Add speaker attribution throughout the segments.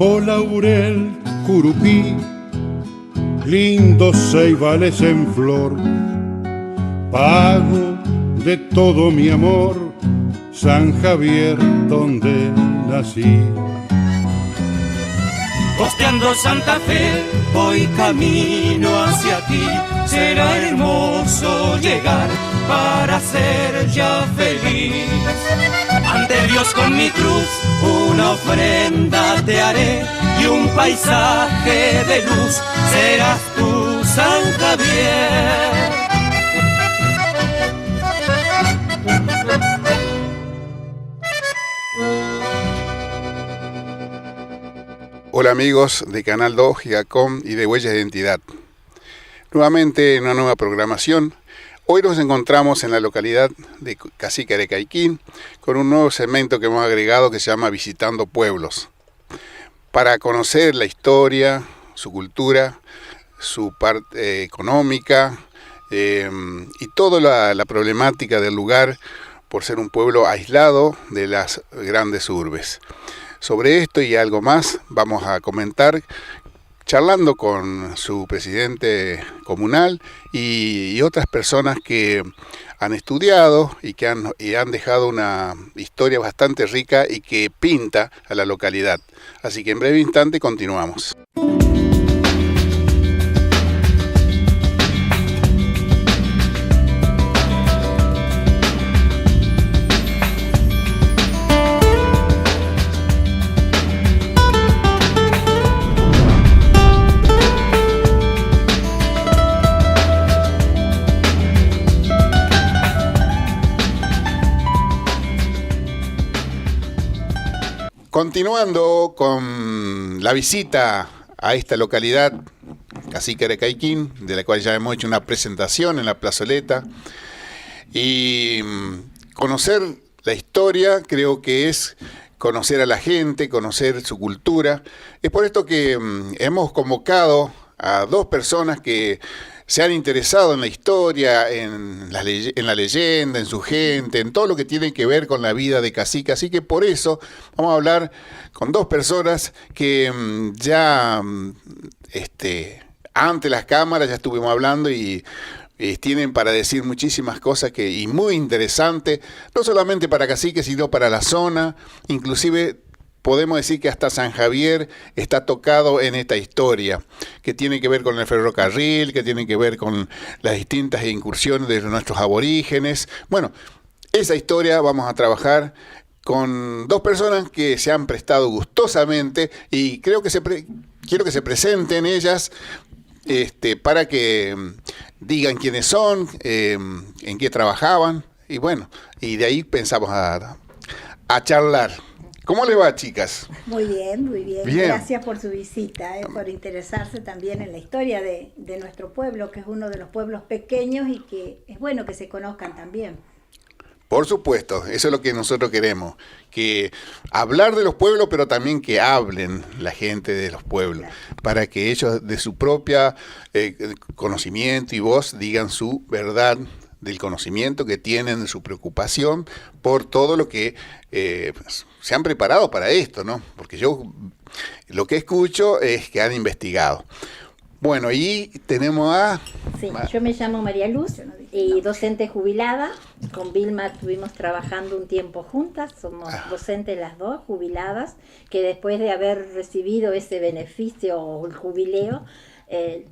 Speaker 1: Timbo, laurel, curupí, lindos ceibales en flor, pago de todo mi amor, San Javier donde nací.
Speaker 2: Costeando Santa Fe, voy camino hacia ti. Será hermoso llegar para ser ya feliz. Ante Dios con mi cruz, una ofrenda te haré y un paisaje de luz serás tú, San Javier.
Speaker 3: Hola amigos de Canal 2, Gigacom y de Huellas de Identidad. Nuevamente en una nueva programación. Hoy nos encontramos en la localidad de Cacique Arecaiquín con un nuevo segmento que hemos agregado que se llama Visitando Pueblos. Para conocer la historia, su cultura, su parte económica y toda la problemática del lugar por ser un pueblo aislado de las grandes urbes. Sobre esto y algo más vamos a comentar charlando con su presidente comunal y otras personas que han estudiado y que han dejado una historia bastante rica y que pinta a la localidad. Así que en breve instante continuamos. Continuando con la visita a esta localidad, Cacique Arecaiquín, de la cual ya hemos hecho una presentación en la plazoleta, y conocer la historia creo que es conocer a la gente, conocer su cultura. Es por esto que hemos convocado a dos personas que se han interesado en la historia, en la leyenda, en su gente, en todo lo que tiene que ver con la vida de Cacique. Así que por eso vamos a hablar con dos personas que ya ante las cámaras ya estuvimos hablando y tienen para decir muchísimas cosas y muy interesantes, no solamente para Cacique, sino para la zona, inclusive podemos decir que hasta San Javier está tocado en esta historia, que tiene que ver con el ferrocarril, que tiene que ver con las distintas incursiones de nuestros aborígenes. Bueno, esa historia vamos a trabajar con dos personas que se han prestado gustosamente y creo que quiero que se presenten ellas para que digan quiénes son, en qué trabajaban y bueno, y de ahí pensamos a charlar. ¿Cómo le va, chicas?
Speaker 4: Muy bien, muy bien.
Speaker 3: Bien.
Speaker 4: Gracias por su visita, por interesarse también en la historia de nuestro pueblo, que es uno de los pueblos pequeños y que es bueno que se conozcan también.
Speaker 3: Por supuesto, eso es lo que nosotros queremos, que hablar de los pueblos, pero también que hablen la gente de los pueblos, claro, para que ellos de su propia conocimiento y voz digan su verdad del conocimiento que tienen, de su preocupación por todo lo que se han preparado para esto, ¿no? Porque yo lo que escucho es que han investigado. Bueno, y tenemos a...
Speaker 5: Sí, yo me llamo María Luz y docente jubilada. Con Vilma estuvimos trabajando un tiempo juntas, somos docentes las dos, jubiladas, que después de haber recibido ese beneficio o el jubileo,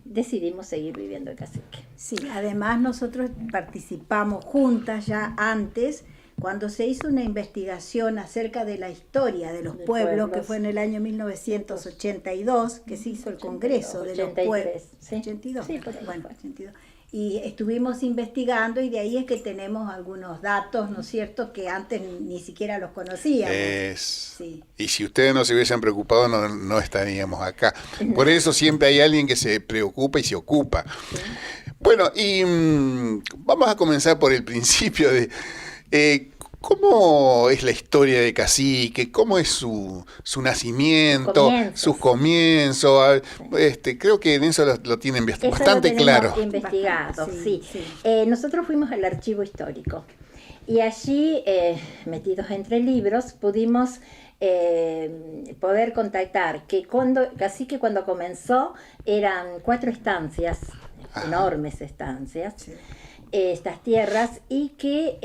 Speaker 5: decidimos seguir viviendo en Cacique.
Speaker 4: Sí, además nosotros participamos juntas ya antes, cuando se hizo una investigación acerca de la historia de los pueblos, que fue en el año 1982, que se hizo el Congreso de los Pueblos.
Speaker 5: ¿Sí?
Speaker 4: 82,
Speaker 5: sí, por ahí
Speaker 4: bueno,
Speaker 5: fue.
Speaker 4: 82. Y estuvimos investigando y de ahí es que tenemos algunos datos, ¿no es cierto?, que antes ni siquiera los conocíamos.
Speaker 3: Sí. Y si ustedes no se hubiesen preocupado, no estaríamos acá. Por eso siempre hay alguien que se preocupa y se ocupa. Sí. Bueno, y vamos a comenzar por el principio de... ¿Cómo es la historia de Cacique? ¿Cómo es su nacimiento? Sus comienzos. Creo que en eso lo tienen bastante claro.
Speaker 5: Investigado, sí. Nosotros fuimos al archivo histórico Y allí, metidos entre libros, pudimos poder contactar que Cacique cuando comenzó eran 4 estancias, enormes estancias,
Speaker 4: Sí.
Speaker 5: Estas tierras, y que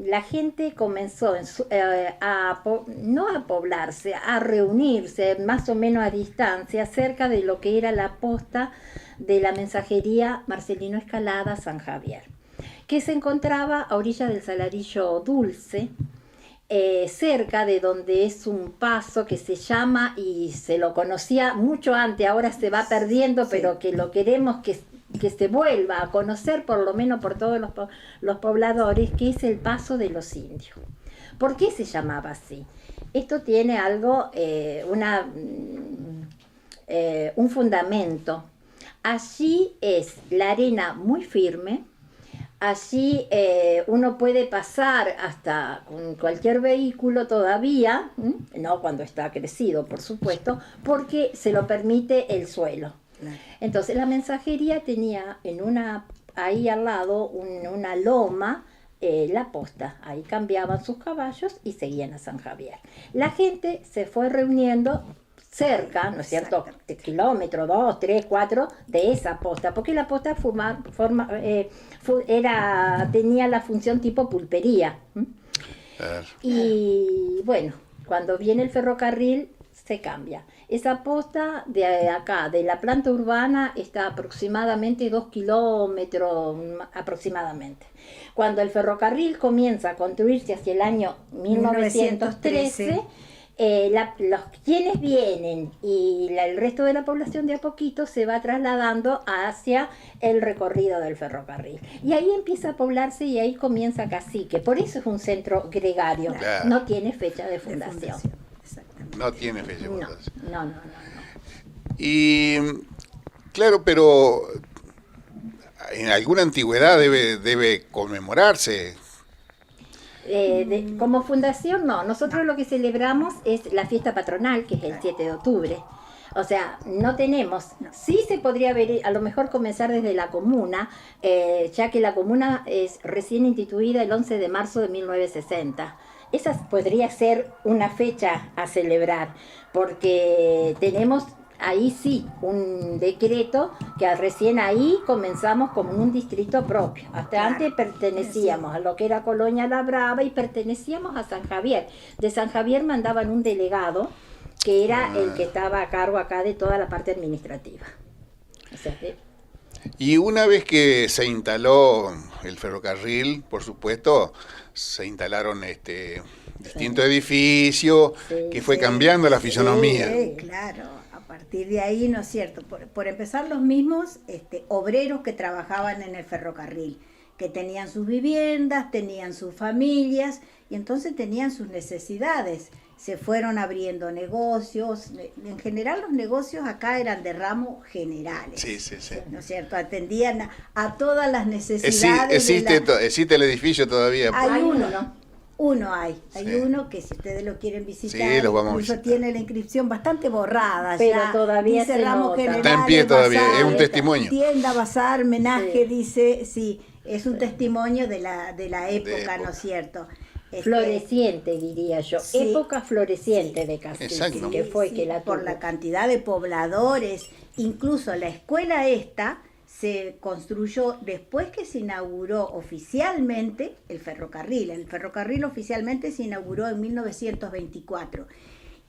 Speaker 5: la gente comenzó no a poblarse, a reunirse más o menos a distancia cerca de lo que era la posta de la mensajería Marcelino Escalada San Javier, que se encontraba a orilla del Saladillo Dulce, cerca de donde es un paso que se llama, y se lo conocía mucho antes, ahora se va perdiendo,
Speaker 4: Sí.
Speaker 5: pero que lo queremos que se vuelva a conocer por lo menos por todos los pobladores, que es el Paso de los Indios. ¿Por qué se llamaba así? Esto tiene algo, un fundamento. Allí es la arena muy firme. Allí uno puede pasar hasta con cualquier vehículo todavía, no cuando está crecido, por supuesto, porque se lo permite el suelo.
Speaker 4: Claro.
Speaker 5: Entonces la mensajería tenía ahí al lado, una loma, la posta. Ahí cambiaban sus caballos y seguían a San Javier. La gente se fue reuniendo cerca, ¿no es cierto?, de kilómetros, 2, 3, 4 de esa posta, porque la posta tenía la función tipo pulpería. Y bueno, cuando viene el ferrocarril se cambia. Esa posta de acá, de la planta urbana, está aproximadamente 2 kilómetros aproximadamente. Cuando el ferrocarril comienza a construirse hacia el año 1913, quienes vienen y el resto de la población de a poquito se va trasladando hacia el recorrido del ferrocarril. Y ahí empieza a poblarse y ahí comienza Cacique. Por eso es un centro gregario.
Speaker 3: Claro.
Speaker 5: No tiene fecha de fundación.
Speaker 4: Exactamente.
Speaker 3: No tiene fecha de fundación.
Speaker 5: No.
Speaker 3: Y claro, pero en alguna antigüedad debe conmemorarse.
Speaker 5: Como fundación no, nosotros lo que celebramos es la fiesta patronal, que es el 7 de octubre. O sea, no tenemos, sí se podría ver, a lo mejor comenzar desde la comuna, ya que la comuna es recién instituida el 11 de marzo de 1960. Esa podría ser una fecha a celebrar, porque tenemos ahí sí un decreto que recién ahí comenzamos como un distrito propio. Hasta
Speaker 4: Claro.
Speaker 5: antes pertenecíamos a lo que era Colonia La Brava y pertenecíamos a San Javier. De San Javier mandaban un delegado que era el que estaba a cargo acá de toda la parte administrativa. O sea,
Speaker 3: Y una vez que se instaló el ferrocarril, por supuesto, se instalaron distintos edificios, que fue cambiando la fisonomía.
Speaker 4: Sí, claro. A partir de ahí, ¿no es cierto? Por empezar, los mismos obreros que trabajaban en el ferrocarril, que tenían sus viviendas, tenían sus familias y entonces tenían sus necesidades. Se fueron abriendo negocios. En general los negocios acá eran de ramo generales.
Speaker 3: Sí, sí, sí.
Speaker 4: ¿No es cierto? Atendían a todas las necesidades.
Speaker 3: Existe el edificio todavía.
Speaker 4: Hay uno,
Speaker 5: ¿no?
Speaker 4: Uno hay
Speaker 3: Sí.
Speaker 4: uno que si ustedes lo quieren visitar,
Speaker 3: Sí, lo vamos a
Speaker 4: incluso
Speaker 3: visitar.
Speaker 4: tiene la inscripción bastante borrada.
Speaker 5: Pero
Speaker 4: ya.
Speaker 5: todavía
Speaker 4: dice
Speaker 5: se
Speaker 4: ramo
Speaker 5: nota.
Speaker 4: general,
Speaker 3: Está en pie todavía,
Speaker 4: bazar,
Speaker 3: es un testimonio.
Speaker 4: Tienda, bazar, homenaje,
Speaker 5: Sí.
Speaker 4: dice, sí, es un testimonio de la época,
Speaker 3: época.
Speaker 4: ¿no es cierto?
Speaker 5: Floreciente, diría yo.
Speaker 4: Sí.
Speaker 5: Época floreciente de Cacique,
Speaker 3: Exacto.
Speaker 5: que fue
Speaker 4: sí,
Speaker 5: que la
Speaker 4: por
Speaker 5: tuvo.
Speaker 4: la cantidad de pobladores, incluso la escuela esta se construyó después que se inauguró oficialmente el ferrocarril. El ferrocarril oficialmente se inauguró en 1924.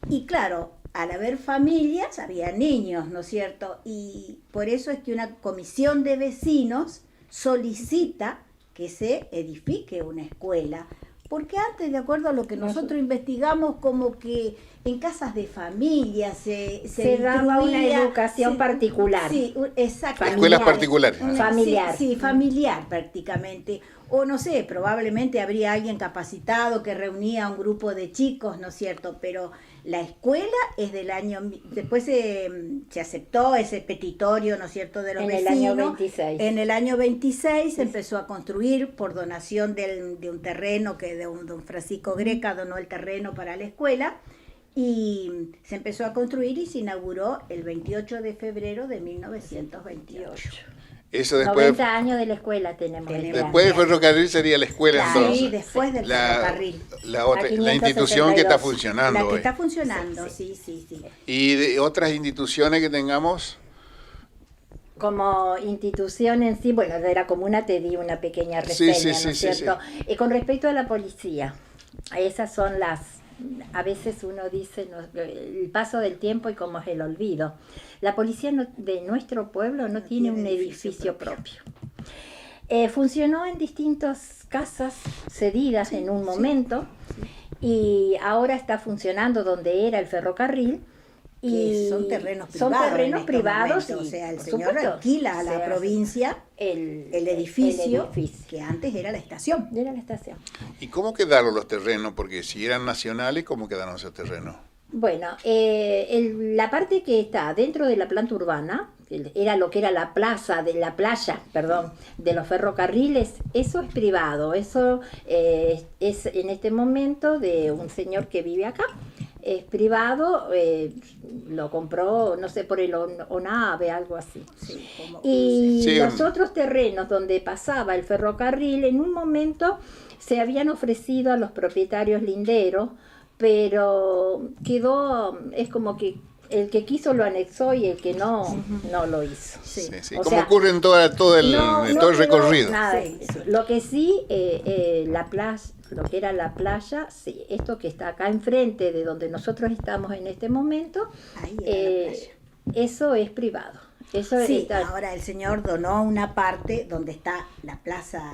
Speaker 4: Y claro, al haber familias, había niños, ¿no es cierto? Y por eso es que una comisión de vecinos solicita que se edifique una escuela. Porque antes, de acuerdo a lo que nosotros investigamos, como que en casas de familia se
Speaker 5: daba una
Speaker 4: instruía,
Speaker 5: educación particular.
Speaker 4: Sí, exacto.
Speaker 3: Escuelas particulares.
Speaker 5: Familiar.
Speaker 4: Sí, familiar prácticamente. O no sé, probablemente habría alguien capacitado que reunía a un grupo de chicos, ¿no es cierto? Pero la escuela es del año... Después se aceptó ese petitorio, ¿no es cierto?, de los
Speaker 5: En el
Speaker 4: vecinos.
Speaker 5: año 26.
Speaker 4: En el año 26 se empezó a construir por donación de un terreno que don Francisco Greca donó el terreno para la escuela. Y se empezó a construir y se inauguró el 28 de febrero de 1928.
Speaker 3: Eso después,
Speaker 5: 90 años de la escuela tenemos.
Speaker 3: después del ferrocarril sería la escuela,
Speaker 4: Claro,
Speaker 3: entonces.
Speaker 4: sí, después del ferrocarril.
Speaker 3: La institución que está
Speaker 5: 572.
Speaker 3: funcionando
Speaker 4: La que
Speaker 3: hoy.
Speaker 4: está funcionando, sí.
Speaker 3: ¿Y de otras instituciones que tengamos?
Speaker 5: Como institución en sí, bueno, de la comuna te di una pequeña reseña,
Speaker 3: Sí,
Speaker 5: ¿no es cierto? Y con respecto a la policía, esas son a veces uno dice, el paso del tiempo y como es el olvido. La policía de nuestro pueblo no tiene un edificio propio. Funcionó en distintas casas cedidas en un momento y ahora está funcionando donde era el ferrocarril.
Speaker 4: Que son terrenos privados.
Speaker 5: Son terrenos
Speaker 4: en estos
Speaker 5: privados.
Speaker 4: momentos.
Speaker 5: Y,
Speaker 4: o sea, el
Speaker 5: por
Speaker 4: señor
Speaker 5: supuesto,
Speaker 4: alquila a la
Speaker 5: se hace
Speaker 4: provincia el edificio que antes era la estación.
Speaker 5: Era la estación.
Speaker 3: ¿Y cómo quedaron los terrenos? Porque si eran nacionales, ¿cómo quedaron esos terrenos?
Speaker 5: Bueno, la parte que está dentro de la planta urbana, era lo que era la playa, de los ferrocarriles, eso es privado, eso es en este momento de un señor que vive acá, es privado, lo compró, no sé, por el ONAVE, algo así.
Speaker 4: Sí,
Speaker 5: Y
Speaker 3: sí,
Speaker 5: los otros terrenos donde pasaba el ferrocarril, en un momento se habían ofrecido a los propietarios linderos, pero es como que el que quiso lo anexó y el que no, no lo hizo.
Speaker 3: Sí.
Speaker 5: O
Speaker 3: ¿Cómo
Speaker 5: sea,
Speaker 3: ocurre en todo el
Speaker 5: no
Speaker 3: recorrido?
Speaker 5: quedó nada.
Speaker 4: Sí.
Speaker 5: Lo que sí, la playa, lo que era la playa, sí, esto que está acá enfrente de donde nosotros estamos en este momento,
Speaker 4: Ahí era la playa.
Speaker 5: eso es privado. Eso
Speaker 4: Sí,
Speaker 5: está,
Speaker 4: ahora el señor donó una parte donde está la plaza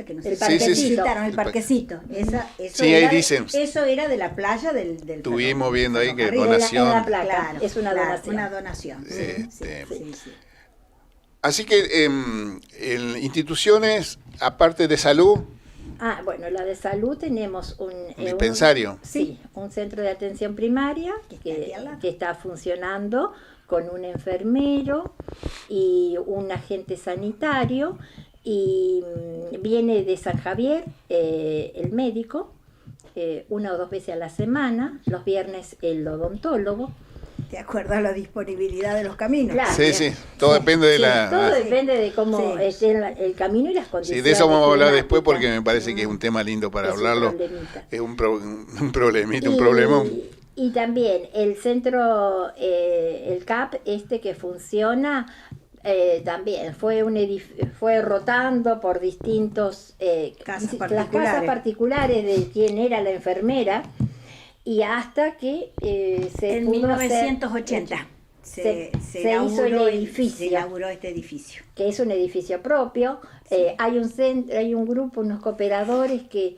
Speaker 4: que nos
Speaker 5: El
Speaker 4: visitaron, el
Speaker 5: parquecito.
Speaker 4: parquecito. Eso
Speaker 3: Sí, ahí
Speaker 4: era,
Speaker 3: dicen.
Speaker 4: Eso era de la playa del
Speaker 3: Estuvimos viendo ahí que
Speaker 4: ferrocarril.
Speaker 3: donación.
Speaker 5: en la placa,
Speaker 4: Claro,
Speaker 5: es una
Speaker 4: claro,
Speaker 5: donación.
Speaker 4: una donación.
Speaker 3: Este,
Speaker 4: Sí.
Speaker 3: Así que en instituciones, aparte de salud,
Speaker 5: Bueno, la de salud tenemos un
Speaker 3: dispensario.
Speaker 5: Sí, un centro de atención primaria
Speaker 4: Que está aquí al lado.
Speaker 5: que está funcionando con un enfermero y un agente sanitario y viene de San Javier el médico 1 o 2 veces a la semana, los viernes el odontólogo.
Speaker 4: De acuerdo a la disponibilidad de los caminos.
Speaker 5: Claro.
Speaker 3: Sí, todo depende de la...
Speaker 5: Todo depende de cómo
Speaker 4: Sí.
Speaker 5: esté el camino y las
Speaker 3: Sí,
Speaker 5: condiciones.
Speaker 3: de eso vamos a hablar
Speaker 5: climáticas.
Speaker 3: después porque me parece que es un tema lindo para
Speaker 5: Es un
Speaker 3: hablarlo.
Speaker 5: problemita.
Speaker 3: Es un problemita, un
Speaker 5: Y-
Speaker 3: problemón.
Speaker 5: Y también el centro, el CAP que funciona, también fue rotando por distintos
Speaker 4: Casas
Speaker 5: las
Speaker 4: particulares.
Speaker 5: casas particulares de quien era la enfermera y hasta que se
Speaker 4: En
Speaker 5: pudo
Speaker 4: 1980
Speaker 5: hacer-
Speaker 4: se
Speaker 5: hizo el
Speaker 4: inauguró
Speaker 5: edificio.
Speaker 4: Se inauguró este edificio.
Speaker 5: que es un edificio propio. Hay un grupo, unos cooperadores que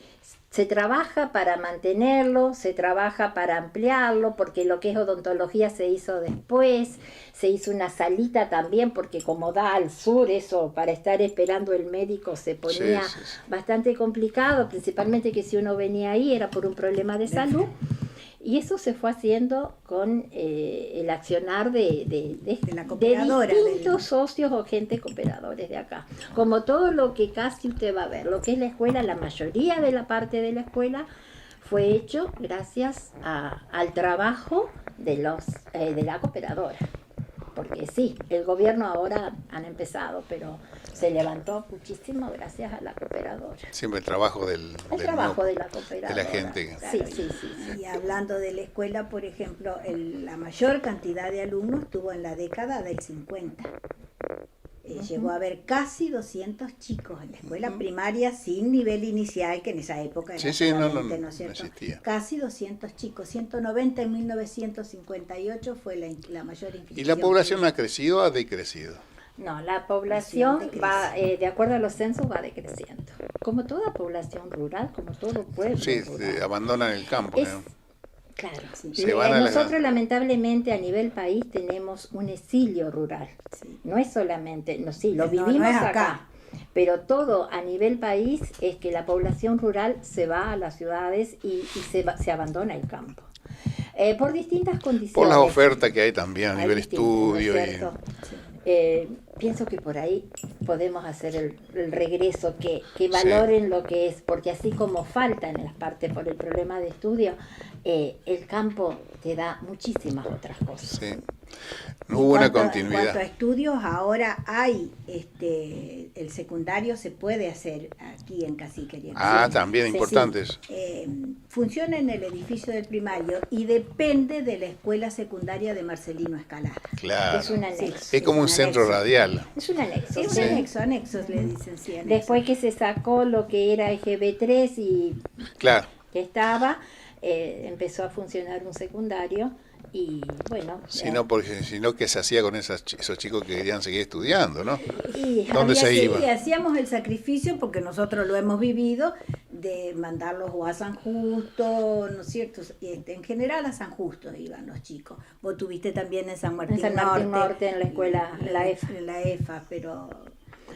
Speaker 5: se trabaja para mantenerlo, se trabaja para ampliarlo, porque lo que es odontología se hizo después, se hizo una salita también, porque como da al sur, eso para estar esperando el médico se ponía
Speaker 3: Sí.
Speaker 5: bastante complicado, principalmente que si uno venía ahí era por un problema de salud. Y eso se fue haciendo con el accionar de
Speaker 4: la cooperadora,
Speaker 5: distintos socios o gente cooperadores de acá. Como todo lo que casi usted va a ver, lo que es la escuela, la mayoría de la parte de la escuela fue hecho gracias al trabajo de la cooperadora. Porque sí, el gobierno ahora han empezado, pero se levantó muchísimo gracias a la cooperadora.
Speaker 3: Siempre el trabajo
Speaker 5: El trabajo de la cooperadora.
Speaker 3: de la gente.
Speaker 5: Sí, sí.
Speaker 4: Y hablando de la escuela, por ejemplo, la mayor cantidad de alumnos tuvo en la década del 50. Llegó a haber casi 200 chicos en la escuela primaria sin nivel inicial, que en esa época era
Speaker 3: Sí, no
Speaker 4: solamente, ¿no es cierto?
Speaker 3: existía.
Speaker 4: Casi 200 chicos, 190 en 1958 fue la mayor inscripción.
Speaker 3: ¿Y la población ha crecido o ha decrecido?
Speaker 5: No, la población
Speaker 4: Siempre
Speaker 5: va, de acuerdo a los censos, va decreciendo. Como toda población rural, como todo pueblo
Speaker 3: Sí,
Speaker 5: rural.
Speaker 3: abandonan el campo.
Speaker 5: Es-
Speaker 3: ¿no?
Speaker 5: Claro,
Speaker 3: Se van a la-
Speaker 5: nosotros lamentablemente a nivel país tenemos un exilio rural.
Speaker 4: Sí.
Speaker 5: No es solamente, no, sí, lo
Speaker 4: No,
Speaker 5: vivimos
Speaker 4: no es
Speaker 5: acá.
Speaker 4: acá.
Speaker 5: Pero todo a nivel país es que la población rural se va a las ciudades y se abandona el campo. Por distintas condiciones.
Speaker 3: Por las ofertas que hay también a
Speaker 5: Hay
Speaker 3: nivel
Speaker 5: distintos, ¿no es
Speaker 3: estudio.
Speaker 5: cierto? Pienso que por ahí podemos hacer el regreso, que valoren lo que es, porque así como falta en las partes por el problema de estudio, el campo te da muchísimas otras cosas.
Speaker 3: Sí. No hubo una
Speaker 4: En cuanto
Speaker 3: continuidad.
Speaker 4: a estudios, ahora hay, el secundario se puede hacer aquí en Cacique.
Speaker 3: Ah, también,
Speaker 5: Sí,
Speaker 3: importante eso.
Speaker 4: Funciona en el edificio del primario y depende de la escuela secundaria de Marcelino Escalada.
Speaker 3: Claro.
Speaker 5: Es un anexo.
Speaker 4: Sí.
Speaker 3: Es como un centro
Speaker 4: anexo.
Speaker 3: radial.
Speaker 5: Es un anexo.
Speaker 4: Es un
Speaker 5: sí.
Speaker 4: anexos le dicen, sí, anexos.
Speaker 5: Después que se sacó lo que era EGB3 y
Speaker 3: Claro.
Speaker 5: que estaba, empezó a funcionar un secundario y bueno.
Speaker 3: Sino que se hacía con esos chicos que querían seguir estudiando, ¿no?
Speaker 5: y
Speaker 3: ¿Dónde
Speaker 5: había
Speaker 3: se
Speaker 5: que-
Speaker 3: iba?
Speaker 4: Y hacíamos el sacrificio, porque nosotros lo hemos vivido, de mandarlos o a San Justo, ¿no es cierto? En general a San Justo iban los chicos. Vos tuviste también en San Martín,
Speaker 5: En San Martín Norte, en la escuela, la EFA.
Speaker 4: En la EFA, pero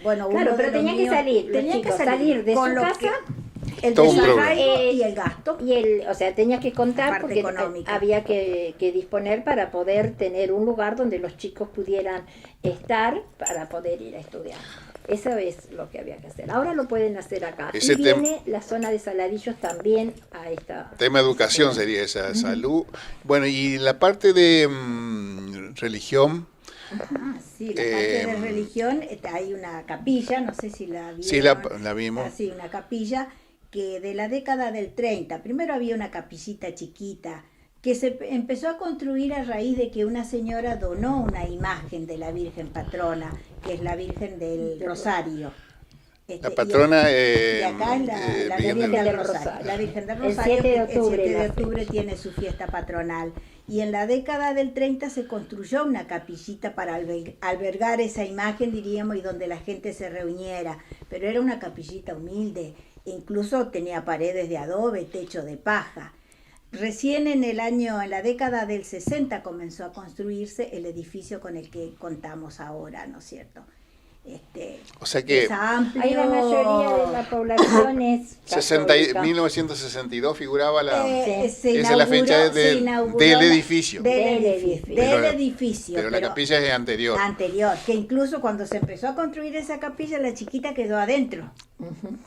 Speaker 4: bueno,
Speaker 5: Claro,
Speaker 4: uno
Speaker 5: pero
Speaker 4: de los
Speaker 5: tenían que
Speaker 4: míos
Speaker 5: salir, los
Speaker 4: tenía que
Speaker 5: chicos,
Speaker 4: salir
Speaker 5: salir de
Speaker 4: con
Speaker 5: su
Speaker 4: lo
Speaker 5: casa.
Speaker 4: que- el
Speaker 3: Todo un
Speaker 4: desarraigo
Speaker 5: problema.
Speaker 4: y el gasto.
Speaker 5: Y o sea, tenía que contar
Speaker 4: Parte
Speaker 5: porque
Speaker 4: económica.
Speaker 5: había que disponer para poder tener un lugar donde los chicos pudieran estar para poder ir a estudiar. Eso es lo que había que hacer. Ahora lo pueden hacer acá.
Speaker 3: Ese
Speaker 5: Y viene la zona de Saladillos también a esta.
Speaker 3: Tema educación sería esa, salud. Bueno, y la parte de religión,
Speaker 4: Ah, sí, la parte de religión, hay una capilla, no sé si la vieron.
Speaker 3: sí, la vimos.
Speaker 4: Ah, sí, una capilla que de la década del 30, primero había una capillita chiquita que se empezó a construir a raíz de que una señora donó una imagen de la Virgen Patrona, que es la Virgen del Rosario.
Speaker 3: La patrona,
Speaker 4: de acá es la
Speaker 3: Virgen
Speaker 4: Virgen
Speaker 5: del
Speaker 4: del Rosario.
Speaker 5: Rosario.
Speaker 4: La Virgen del
Speaker 5: El
Speaker 4: Rosario,
Speaker 5: 7 de
Speaker 4: que
Speaker 5: octubre
Speaker 4: el 7 de
Speaker 5: la
Speaker 4: octubre
Speaker 5: fecha.
Speaker 4: tiene su fiesta patronal. Y en la década del 30 se construyó una capillita para albergar esa imagen, diríamos, y donde la gente se reuniera. Pero era una capillita humilde, incluso tenía paredes de adobe, techo de paja. Recién en la década del 60 comenzó a construirse el edificio con el que contamos ahora, ¿no es cierto?
Speaker 3: O sea que
Speaker 4: Es amplio.
Speaker 5: Ahí la mayoría de la población es
Speaker 3: 1962 figuraba la...
Speaker 4: Se
Speaker 3: esa es la fecha
Speaker 4: se inauguró
Speaker 3: del edificio.
Speaker 4: Del
Speaker 5: Pero-
Speaker 4: edificio.
Speaker 3: Pero la capilla es anterior.
Speaker 4: Anterior, que incluso cuando se empezó a construir esa capilla, la chiquita quedó adentro.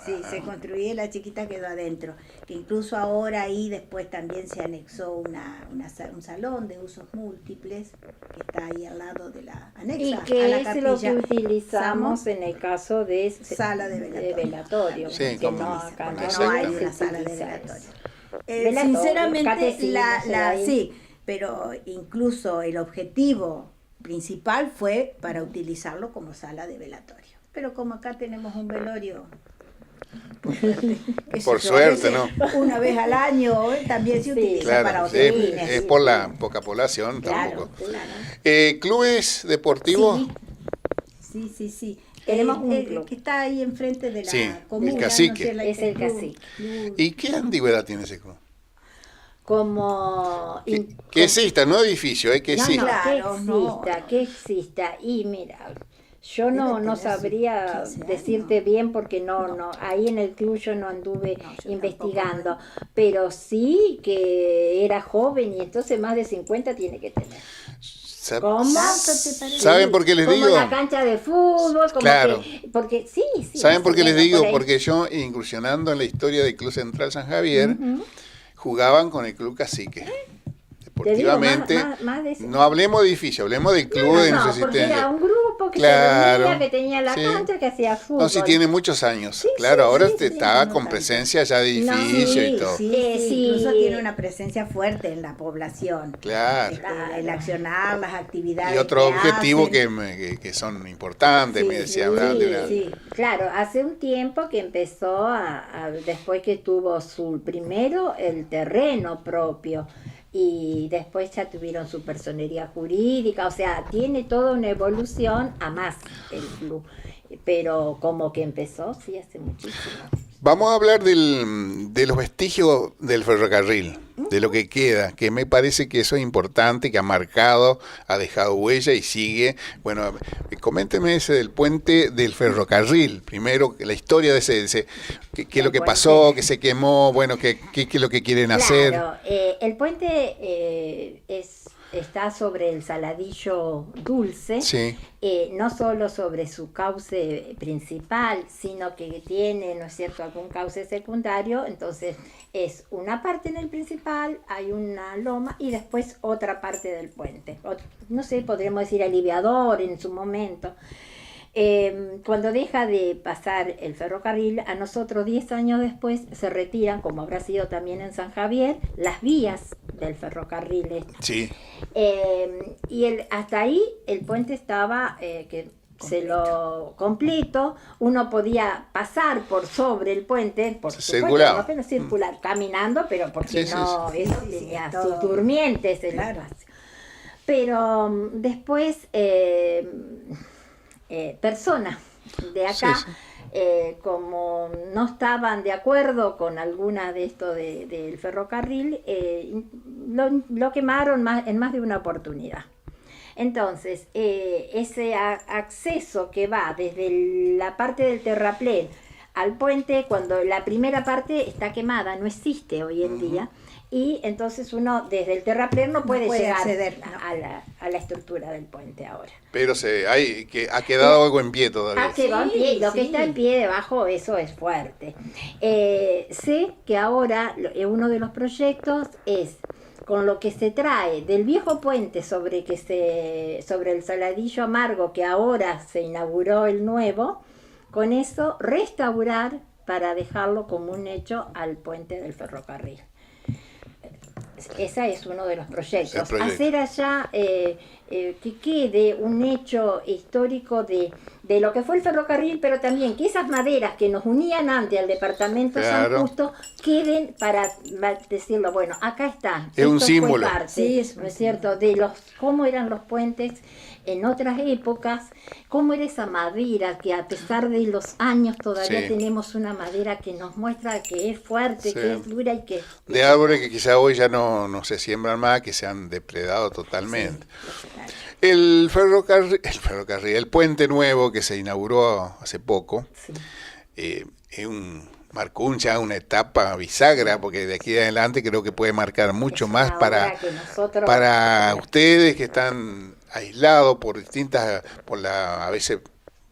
Speaker 4: Sí, se construía y la chiquita quedó adentro. Que incluso ahora ahí después también se anexó un salón de usos múltiples, que está ahí al lado de la anexa
Speaker 5: y
Speaker 4: a
Speaker 5: que
Speaker 4: la
Speaker 5: es
Speaker 4: capilla.
Speaker 5: lo que utilizamos en el caso de
Speaker 4: Sala de velatorio.
Speaker 3: Sí,
Speaker 5: que
Speaker 3: como-
Speaker 5: no, acá
Speaker 3: como
Speaker 5: no
Speaker 4: No hay
Speaker 5: se
Speaker 4: una sala de
Speaker 5: utiliza
Speaker 4: velatorio.
Speaker 5: eso. Velatorio,
Speaker 4: Sinceramente,
Speaker 5: catecismo, se da ahí.
Speaker 4: sí, pero incluso el objetivo principal fue para utilizarlo como sala de velatorio. Pero como acá tenemos un velorio, qué sé
Speaker 3: Por
Speaker 4: yo,
Speaker 3: suerte,
Speaker 4: a veces una vez al año, también se utiliza para
Speaker 3: Claro, sí,
Speaker 4: otros fines.
Speaker 3: es por la poca población
Speaker 4: Claro,
Speaker 3: tampoco.
Speaker 4: claro.
Speaker 3: ¿Clubes deportivos?
Speaker 4: Sí.
Speaker 5: Tenemos un club.
Speaker 4: que está ahí enfrente de la
Speaker 3: Sí,
Speaker 4: comuna.
Speaker 3: el Cacique.
Speaker 4: la-
Speaker 5: Es el
Speaker 4: club-
Speaker 5: Cacique.
Speaker 4: club.
Speaker 3: ¿Y qué antigüedad tiene ese club?
Speaker 5: Como
Speaker 3: Que exista, no edificio, que
Speaker 5: no,
Speaker 3: exista.
Speaker 5: no,
Speaker 4: Claro,
Speaker 5: que exista. Y mira, yo no
Speaker 4: tener
Speaker 5: sabría
Speaker 4: 15
Speaker 5: decirte
Speaker 4: años.
Speaker 5: bien porque no, ahí en el club yo no anduve
Speaker 4: No, yo
Speaker 5: investigando, pero sí que era joven y entonces más de 50 tiene que tener. ¿Cómo?
Speaker 4: ¿Tanto te parece?
Speaker 3: ¿Saben por qué les
Speaker 5: Como
Speaker 3: digo?
Speaker 5: una cancha de fútbol, como
Speaker 3: Claro.
Speaker 5: porque sí.
Speaker 3: ¿Saben
Speaker 5: más
Speaker 3: por
Speaker 5: o
Speaker 3: qué les
Speaker 5: menos
Speaker 3: digo?
Speaker 5: por ahí.
Speaker 3: Porque yo, incursionando en la historia del Club Central San Javier, jugaban con el Club Cacique. Deportivamente.
Speaker 5: más de ese-
Speaker 3: No hablemos de edificio, hablemos del club de
Speaker 5: no,
Speaker 3: no sé si
Speaker 5: porque
Speaker 3: tiene-
Speaker 5: era un grupo que
Speaker 3: Claro,
Speaker 5: se reunía, que tenía la
Speaker 3: sí.
Speaker 5: cancha, que hacía fútbol.
Speaker 3: No, si tiene muchos años.
Speaker 5: Sí,
Speaker 3: Claro,
Speaker 5: sí,
Speaker 3: ahora
Speaker 5: sí, sí,
Speaker 3: estaba
Speaker 4: no
Speaker 3: con
Speaker 4: tanto.
Speaker 3: presencia ya de
Speaker 5: No,
Speaker 3: edificio y
Speaker 4: Sí,
Speaker 3: todo.
Speaker 4: sí,
Speaker 5: Sí.
Speaker 4: incluso tiene una presencia fuerte en la población.
Speaker 3: Claro.
Speaker 4: El accionar, las actividades.
Speaker 3: Y otro
Speaker 4: que
Speaker 3: objetivo
Speaker 4: hacen.
Speaker 3: que son importantes,
Speaker 4: Sí,
Speaker 3: me decía
Speaker 4: sí,
Speaker 3: Abraham, de la-
Speaker 4: sí.
Speaker 5: Claro, hace un tiempo que empezó después que tuvo primero el terreno propio y después ya tuvieron su personería jurídica, o sea, tiene toda una evolución a más el club, pero como que empezó, sí, hace muchísimo.
Speaker 3: Vamos a hablar de los vestigios del ferrocarril, de lo que queda, que me parece que eso es importante, que ha marcado, ha dejado huella y sigue. Bueno, coménteme ese del puente del ferrocarril, primero la historia de ese qué es lo que pasó, que se quemó, bueno, qué es lo que quieren hacer.
Speaker 5: Claro, el puente es está sobre el Saladillo Dulce,
Speaker 3: Sí.
Speaker 5: no solo sobre su cauce principal, sino que tiene, ¿no es cierto?, algún cauce secundario. Entonces es una parte en el principal, hay una loma y después otra parte del puente. No sé, podríamos decir aliviador en su momento. Cuando deja de pasar el ferrocarril, a nosotros 10 años después se retiran, como habrá sido también en San Javier, las vías del ferrocarril.
Speaker 3: Sí.
Speaker 5: Hasta ahí el puente estaba completo, uno podía pasar por sobre el puente, por
Speaker 3: circulaba.
Speaker 5: No apenas circular, caminando, pero porque
Speaker 3: Sí,
Speaker 5: no
Speaker 3: sí,
Speaker 5: tenía
Speaker 4: todo.
Speaker 5: sus durmientes en el espacio. Pero después personas de acá,
Speaker 3: Sí,
Speaker 5: como no estaban de acuerdo con alguna de esto del ferrocarril, lo quemaron en más de una oportunidad. Entonces, ese acceso que va desde la parte del terraplén al puente, cuando la primera parte está quemada, no existe hoy en día, y entonces uno desde el terraplén no puede llegar
Speaker 4: acceder,
Speaker 5: a la estructura del puente ahora.
Speaker 3: Pero ha quedado algo en pie todavía.
Speaker 5: Ah, quedó en pie, lo que
Speaker 4: sí.
Speaker 5: está en pie debajo, eso es fuerte. Sé que ahora uno de los proyectos es, con lo que se trae del viejo puente sobre el Saladillo Amargo, que ahora se inauguró el nuevo, con eso restaurar para dejarlo como un hecho al puente del ferrocarril. Ese es uno de los proyectos. Hacer allá que quede un hecho histórico de lo que fue el ferrocarril, pero también que esas maderas que nos unían antes al departamento
Speaker 3: Claro.
Speaker 5: San Justo queden para decirlo, bueno, acá está.
Speaker 3: Es un
Speaker 5: Esto
Speaker 3: símbolo.
Speaker 5: fue parte,
Speaker 4: Sí, es un
Speaker 5: ¿no es cierto? De cómo eran los puentes en otras épocas, cómo era esa madera que a pesar de los años todavía
Speaker 3: Sí.
Speaker 5: tenemos una madera que nos muestra que es fuerte,
Speaker 3: Sí.
Speaker 5: que es dura y que...
Speaker 3: De árboles que quizá hoy ya no se siembran más, que se han depredado totalmente. El puente nuevo que se inauguró hace poco,
Speaker 5: Sí.
Speaker 3: marcó una etapa bisagra, porque de aquí en adelante creo que puede marcar mucho
Speaker 5: Es
Speaker 3: más
Speaker 5: una
Speaker 3: para
Speaker 5: obra que nosotros-
Speaker 3: para ustedes que están aislados por a veces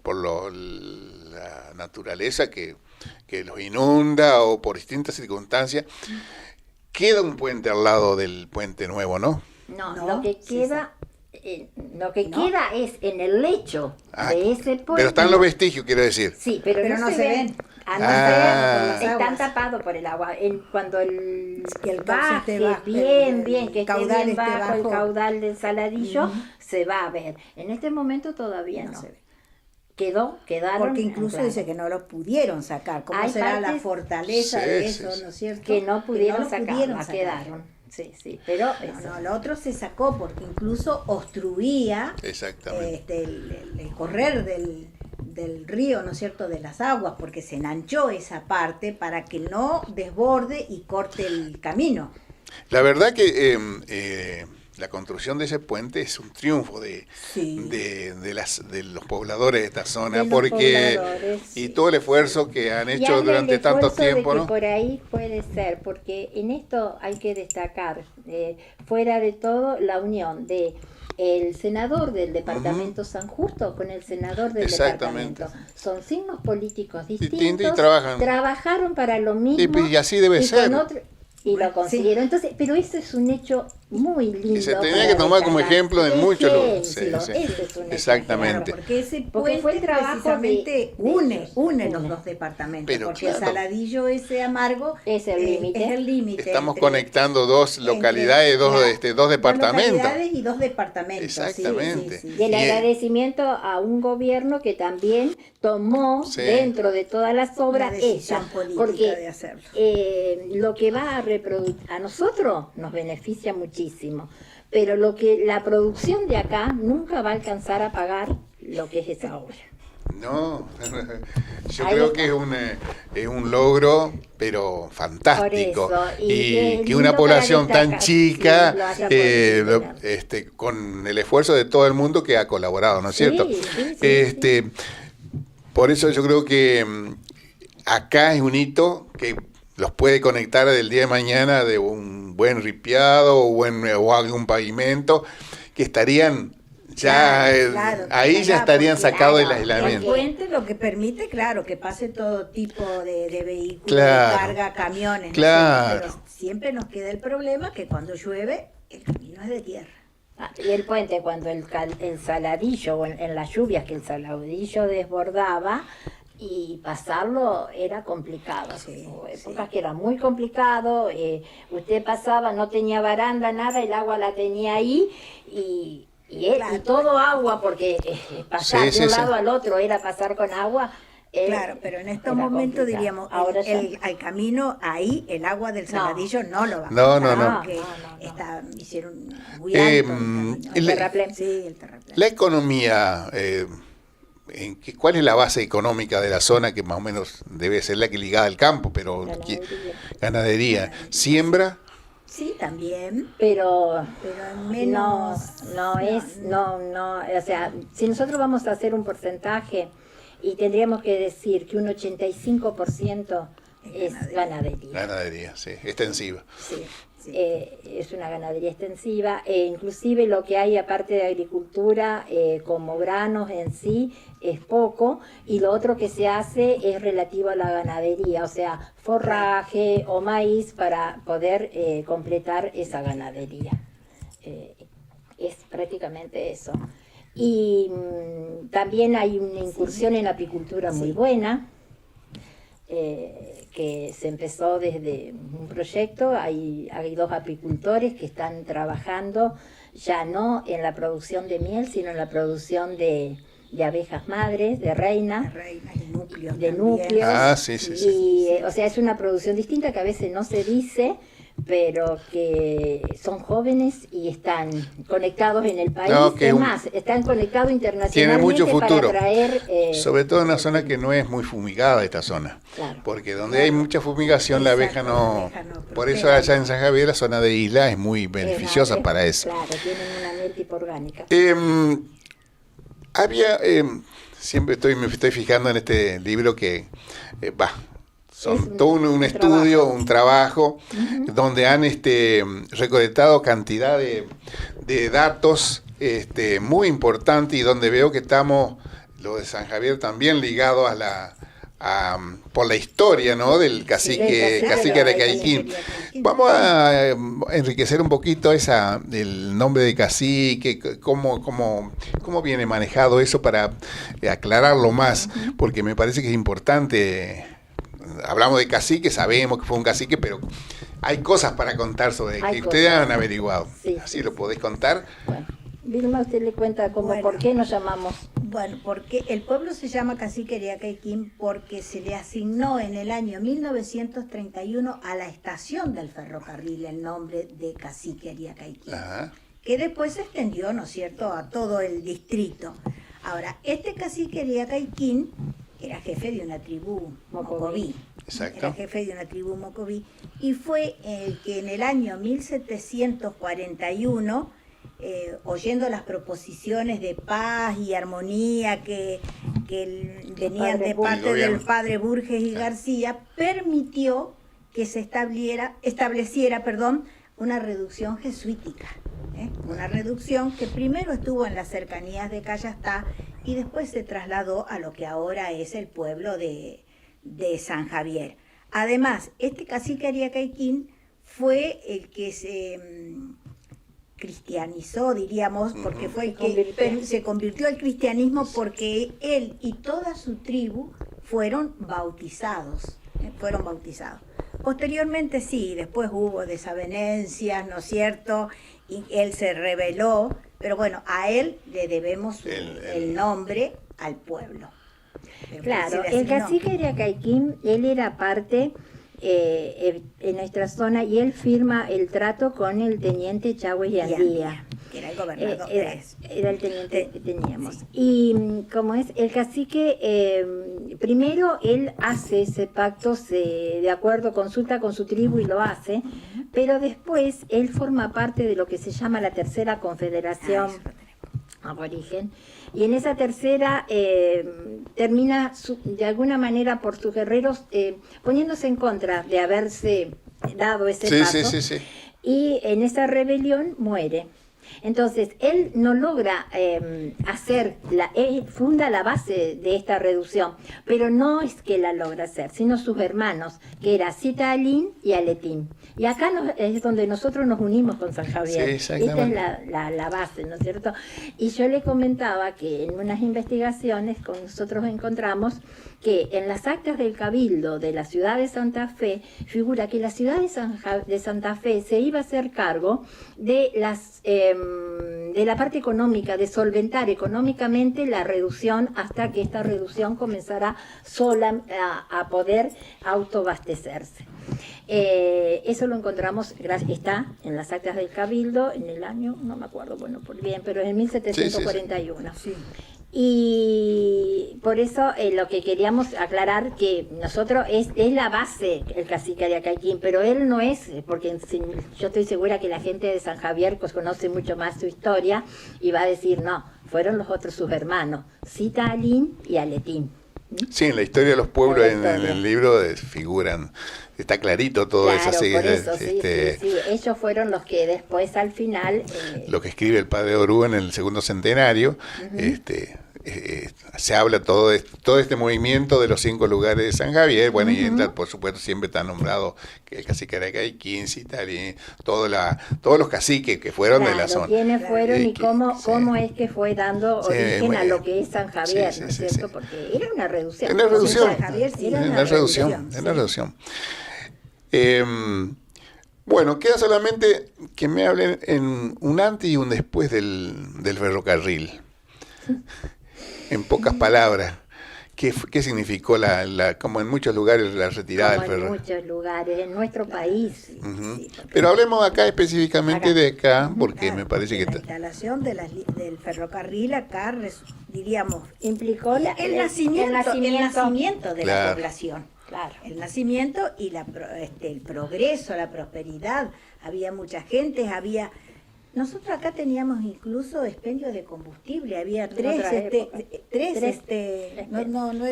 Speaker 3: por la naturaleza que los inunda o por distintas circunstancias. Queda un puente al lado del puente nuevo, ¿no?
Speaker 5: No,
Speaker 4: No,
Speaker 5: lo que
Speaker 4: sí,
Speaker 5: queda... lo que queda es en el lecho
Speaker 3: Ah,
Speaker 5: de ese puente.
Speaker 3: pero están los vestigios, quiero decir.
Speaker 5: Sí, pero no se ven. A no
Speaker 3: Ah.
Speaker 5: ser, están tapados por el agua. Cuando
Speaker 4: Que el cauce
Speaker 5: baje
Speaker 4: esté bajo,
Speaker 5: bien,
Speaker 4: el
Speaker 5: que esté
Speaker 4: caudal
Speaker 5: bien
Speaker 4: esté
Speaker 5: bajo el
Speaker 4: bajo.
Speaker 5: caudal del Saladillo, se va a ver. En este momento todavía no.
Speaker 4: No se ve.
Speaker 5: Quedaron.
Speaker 4: Porque incluso
Speaker 5: claro,
Speaker 4: dice que no lo pudieron sacar. ¿Cómo
Speaker 5: Hay
Speaker 4: será la
Speaker 5: partes-
Speaker 4: fortaleza
Speaker 3: Sí,
Speaker 4: de
Speaker 3: sí,
Speaker 4: eso,
Speaker 3: sí.
Speaker 4: no es cierto?
Speaker 5: que no pudieron
Speaker 4: lo
Speaker 5: sacar, quedaron. Sí, pero eso.
Speaker 4: No, lo otro se sacó porque incluso obstruía
Speaker 3: Exactamente.
Speaker 4: el correr del río, ¿no es cierto?, de las aguas, porque se enanchó esa parte para que no desborde y corte el camino.
Speaker 3: La verdad que la construcción de ese puente es un triunfo de los pobladores de esta zona,
Speaker 5: De los
Speaker 3: porque
Speaker 5: pobladores,
Speaker 3: y
Speaker 5: sí.
Speaker 3: todo el esfuerzo que han
Speaker 5: Y
Speaker 3: hecho
Speaker 5: hay
Speaker 3: durante
Speaker 5: el
Speaker 3: tanto
Speaker 5: esfuerzo de
Speaker 3: tiempo,
Speaker 5: que
Speaker 3: ¿no?
Speaker 5: por ahí puede ser, porque en esto hay que destacar, fuera de todo, la unión de el senador del departamento San Justo con el senador del
Speaker 3: Exactamente.
Speaker 5: departamento. Son signos políticos
Speaker 3: Distintos
Speaker 5: distintos,
Speaker 3: y trabajan.
Speaker 5: trabajaron para lo mismo.
Speaker 3: Y así debe
Speaker 5: y
Speaker 3: ser.
Speaker 5: Y lo consiguieron. Entonces, pero eso es un hecho muy lindo.
Speaker 3: Y se tenía
Speaker 5: para
Speaker 3: que tomar como
Speaker 5: destacar.
Speaker 3: ejemplo en muchos lugares. Sí,
Speaker 5: Ejemplo,
Speaker 3: sí.
Speaker 5: ese es un hecho
Speaker 3: Exactamente.
Speaker 5: ejemplo.
Speaker 4: Porque ese
Speaker 5: Porque
Speaker 4: puente
Speaker 5: fue el trabajo
Speaker 4: precisamente
Speaker 5: de
Speaker 4: une
Speaker 5: ellos.
Speaker 4: los
Speaker 5: Une.
Speaker 4: dos departamentos,
Speaker 3: Pero
Speaker 4: porque
Speaker 3: claro.
Speaker 4: el Saladillo ese amargo
Speaker 5: Es el límite.
Speaker 4: es el límite.
Speaker 3: Estamos
Speaker 4: entre-
Speaker 3: conectando dos localidades,
Speaker 4: entre
Speaker 3: dos departamentos.
Speaker 4: localidades y dos departamentos. sí,
Speaker 3: Exactamente.
Speaker 4: sí, sí,
Speaker 5: Y el
Speaker 3: Y-
Speaker 5: agradecimiento a un gobierno que también tomó
Speaker 3: Sí.
Speaker 5: dentro de todas las obras
Speaker 4: Una decisión
Speaker 5: esa,
Speaker 4: política
Speaker 5: porque
Speaker 4: de hacerlo.
Speaker 5: lo que va a reproducir a nosotros nos beneficia muchísimo, pero la producción de acá nunca va a alcanzar a pagar lo que es esa obra.
Speaker 3: No, yo
Speaker 5: Ahí
Speaker 3: creo
Speaker 5: está.
Speaker 3: que es un logro, pero fantástico.
Speaker 5: Por eso, y
Speaker 3: Y
Speaker 5: es
Speaker 3: que
Speaker 5: lindo
Speaker 3: una
Speaker 5: para
Speaker 3: población tan
Speaker 5: destacar,
Speaker 3: chica,
Speaker 5: sí, lo haya podido
Speaker 3: con el esfuerzo de todo el mundo que ha colaborado, ¿no es cierto?
Speaker 5: Sí.
Speaker 3: Por eso yo creo que acá es un hito que los puede conectar del día de mañana de un buen ripiado o algún pavimento, que estarían ya ahí ya estarían sacados del aislamiento.
Speaker 4: El puente lo que permite, claro, que pase todo tipo de vehículos,
Speaker 3: Claro.
Speaker 4: de carga, camiones.
Speaker 3: Claro.
Speaker 4: Pero siempre nos queda el problema que cuando llueve el camino es de tierra.
Speaker 5: Y el puente, cuando el saladillo, o en las lluvias que el saladillo desbordaba, y pasarlo era complicado.
Speaker 4: Sí,
Speaker 5: Hubo épocas que era muy complicado, usted pasaba, no tenía baranda, nada, el agua la tenía ahí, y todo agua, porque pasar de un lado al otro era pasar con agua.
Speaker 4: Claro, pero en estos momentos diríamos,
Speaker 5: ahora
Speaker 4: al camino ahí, el agua del saladillo no lo va a
Speaker 3: No,
Speaker 4: pasar,
Speaker 3: no, no.
Speaker 4: porque hicieron muy alto el
Speaker 5: terraplén.
Speaker 4: Sí, el terraplén.
Speaker 3: La economía, ¿cuál es la base económica de la zona, que más o menos debe ser la que ligada al campo, pero ganadería? ¿Siembra?
Speaker 4: Sí, también,
Speaker 5: Pero
Speaker 4: menos...
Speaker 5: o sea, si nosotros vamos a hacer un porcentaje y tendríamos que decir que un 85% es ganadería.
Speaker 3: Ganadería, sí, extensiva.
Speaker 5: Sí. Es una ganadería extensiva, inclusive lo que hay aparte de agricultura como granos en sí es poco, y lo otro que se hace es relativo a la ganadería, o sea, forraje o maíz para poder completar esa ganadería. Es prácticamente eso. Y también hay una incursión en la apicultura muy buena, que se empezó desde un proyecto. Hay 2 apicultores que están trabajando ya no en la producción de miel, sino en la producción de abejas madres, de reinas, de núcleos.
Speaker 3: Ah, sí, sí, sí.
Speaker 5: Y, o sea, es una producción distinta que a veces no se dice, pero que son jóvenes y están conectados en el país.
Speaker 3: No, que
Speaker 5: es más, están conectados internacionalmente.
Speaker 3: Tiene mucho futuro,
Speaker 5: para traer,
Speaker 3: sobre todo en una zona que no es muy fumigada, esta zona.
Speaker 5: Claro.
Speaker 3: Porque donde hay mucha fumigación, la abeja no... Por eso allá en San Javier, la zona de isla es muy beneficiosa para eso.
Speaker 5: Claro, tienen una miel tipo orgánica.
Speaker 3: Siempre me estoy fijando en este libro que son todo un estudio, un trabajo, donde han recolectado cantidad de datos muy importantes, y donde veo que estamos, lo de San Javier, también ligado por la historia, ¿no?, del cacique Arecaíquín. Vamos a enriquecer un poquito el nombre de cacique, cómo viene manejado eso, para aclararlo más, porque me parece que es importante. Hablamos de cacique, sabemos que fue un cacique, pero hay cosas para contar sobre que ustedes han averiguado.
Speaker 5: Sí,
Speaker 3: Así lo podés contar.
Speaker 5: Bueno, Vilma, usted le cuenta por qué nos llamamos.
Speaker 4: Bueno, porque el pueblo se llama Cacique Arecaíquín porque se le asignó en el año 1931 a la estación del ferrocarril el nombre de Cacique Arecaíquín, que después se extendió, ¿no es cierto?, a todo el distrito. Ahora, este Cacique Arecaíquín era jefe de una tribu Mocoví.
Speaker 3: Exacto.
Speaker 4: Era jefe de una tribu Mocoví, y fue el que en el año 1741, oyendo las proposiciones de paz y armonía que venían de parte del padre Burges y García, permitió que se estableciera una reducción jesuítica. Una reducción que primero estuvo en las cercanías de Cayastá y después se trasladó a lo que ahora es el pueblo de San Javier. Además, este cacique Arecaíquín fue el que se cristianizó, diríamos, porque fue el que se convirtió al cristianismo, porque él y toda su tribu fueron bautizados. Posteriormente sí, después hubo desavenencias, ¿no es cierto?, y él se rebeló, pero bueno, a él le debemos el nombre al pueblo.
Speaker 5: Claro, el cacique Arecaíquín, él era parte en nuestra zona, y él firma el trato con el teniente Chagües y Andía,
Speaker 4: que era el gobernador.
Speaker 5: Era el teniente que teníamos. Sí. Y como es, el cacique, primero él hace ese pacto, de acuerdo, consulta con su tribu y lo hace, pero después él forma parte de lo que se llama la Tercera Confederación aborigen. Y en esa tercera termina de alguna manera por sus guerreros poniéndose en contra de haberse dado ese paso.
Speaker 3: Sí.
Speaker 5: Y en esa rebelión muere. Entonces, él no logra funda la base de esta reducción, pero no es que la logra hacer, sino sus hermanos, que era Zita Alín y Aletín. Y acá es donde nosotros nos unimos con San Javier.
Speaker 3: Sí, exactamente.
Speaker 5: Esta es la base, ¿no es cierto? Y yo le comentaba que en unas investigaciones nosotros encontramos que en las actas del Cabildo de la ciudad de Santa Fe figura que la ciudad de Santa Fe se iba a hacer cargo de la parte económica, de solventar económicamente la reducción hasta que esta reducción comenzara sola a poder autoabastecerse. Eso lo encontramos, está en las actas del Cabildo en el año, no me acuerdo, bueno, por bien, pero en 1741.
Speaker 4: Sí.
Speaker 5: Y por eso lo que queríamos aclarar que nosotros es la base el cacique de Acaiquín, pero él no es, porque yo estoy segura que la gente de San Javier conoce mucho más su historia y va a decir, no, fueron los otros sus hermanos, Zita Alín y Aletín.
Speaker 3: Sí, en la historia de los pueblos, en
Speaker 5: historia.
Speaker 3: el libro figuran, está clarito todo
Speaker 5: Claro,
Speaker 3: eso. Así,
Speaker 5: por eso, sí. Ellos fueron los que después al final...
Speaker 3: lo que escribe el padre Orú en el segundo centenario, se habla todo este movimiento de los 5 lugares de San Javier, bueno, y entra, por supuesto siempre está nombrado que el cacique de Acaiquín, Citalín, todos los caciques que fueron de la zona.
Speaker 5: Quiénes fueron y cómo
Speaker 3: sí.
Speaker 5: es que fue dando origen a lo que es San Javier, ¿no es cierto?
Speaker 3: Sí.
Speaker 5: Porque era una reducción.
Speaker 3: Una reducción.
Speaker 4: San Javier sí
Speaker 3: Era
Speaker 4: era
Speaker 3: una reducción. Bueno, queda solamente que me hablen en un antes y un después del ferrocarril. En pocas palabras, ¿qué significó como en muchos lugares, la retirada del ferrocarril?
Speaker 5: En muchos lugares, en nuestro país. Sí,
Speaker 3: pero hablemos acá específicamente de acá, porque
Speaker 4: Claro,
Speaker 3: me parece que...
Speaker 4: la instalación del ferrocarril acá, diríamos,
Speaker 5: implicó
Speaker 4: el nacimiento de la población.
Speaker 5: Claro.
Speaker 4: El nacimiento y el progreso, la prosperidad. Había mucha gente, nosotros acá teníamos incluso expendio de combustible, había tres no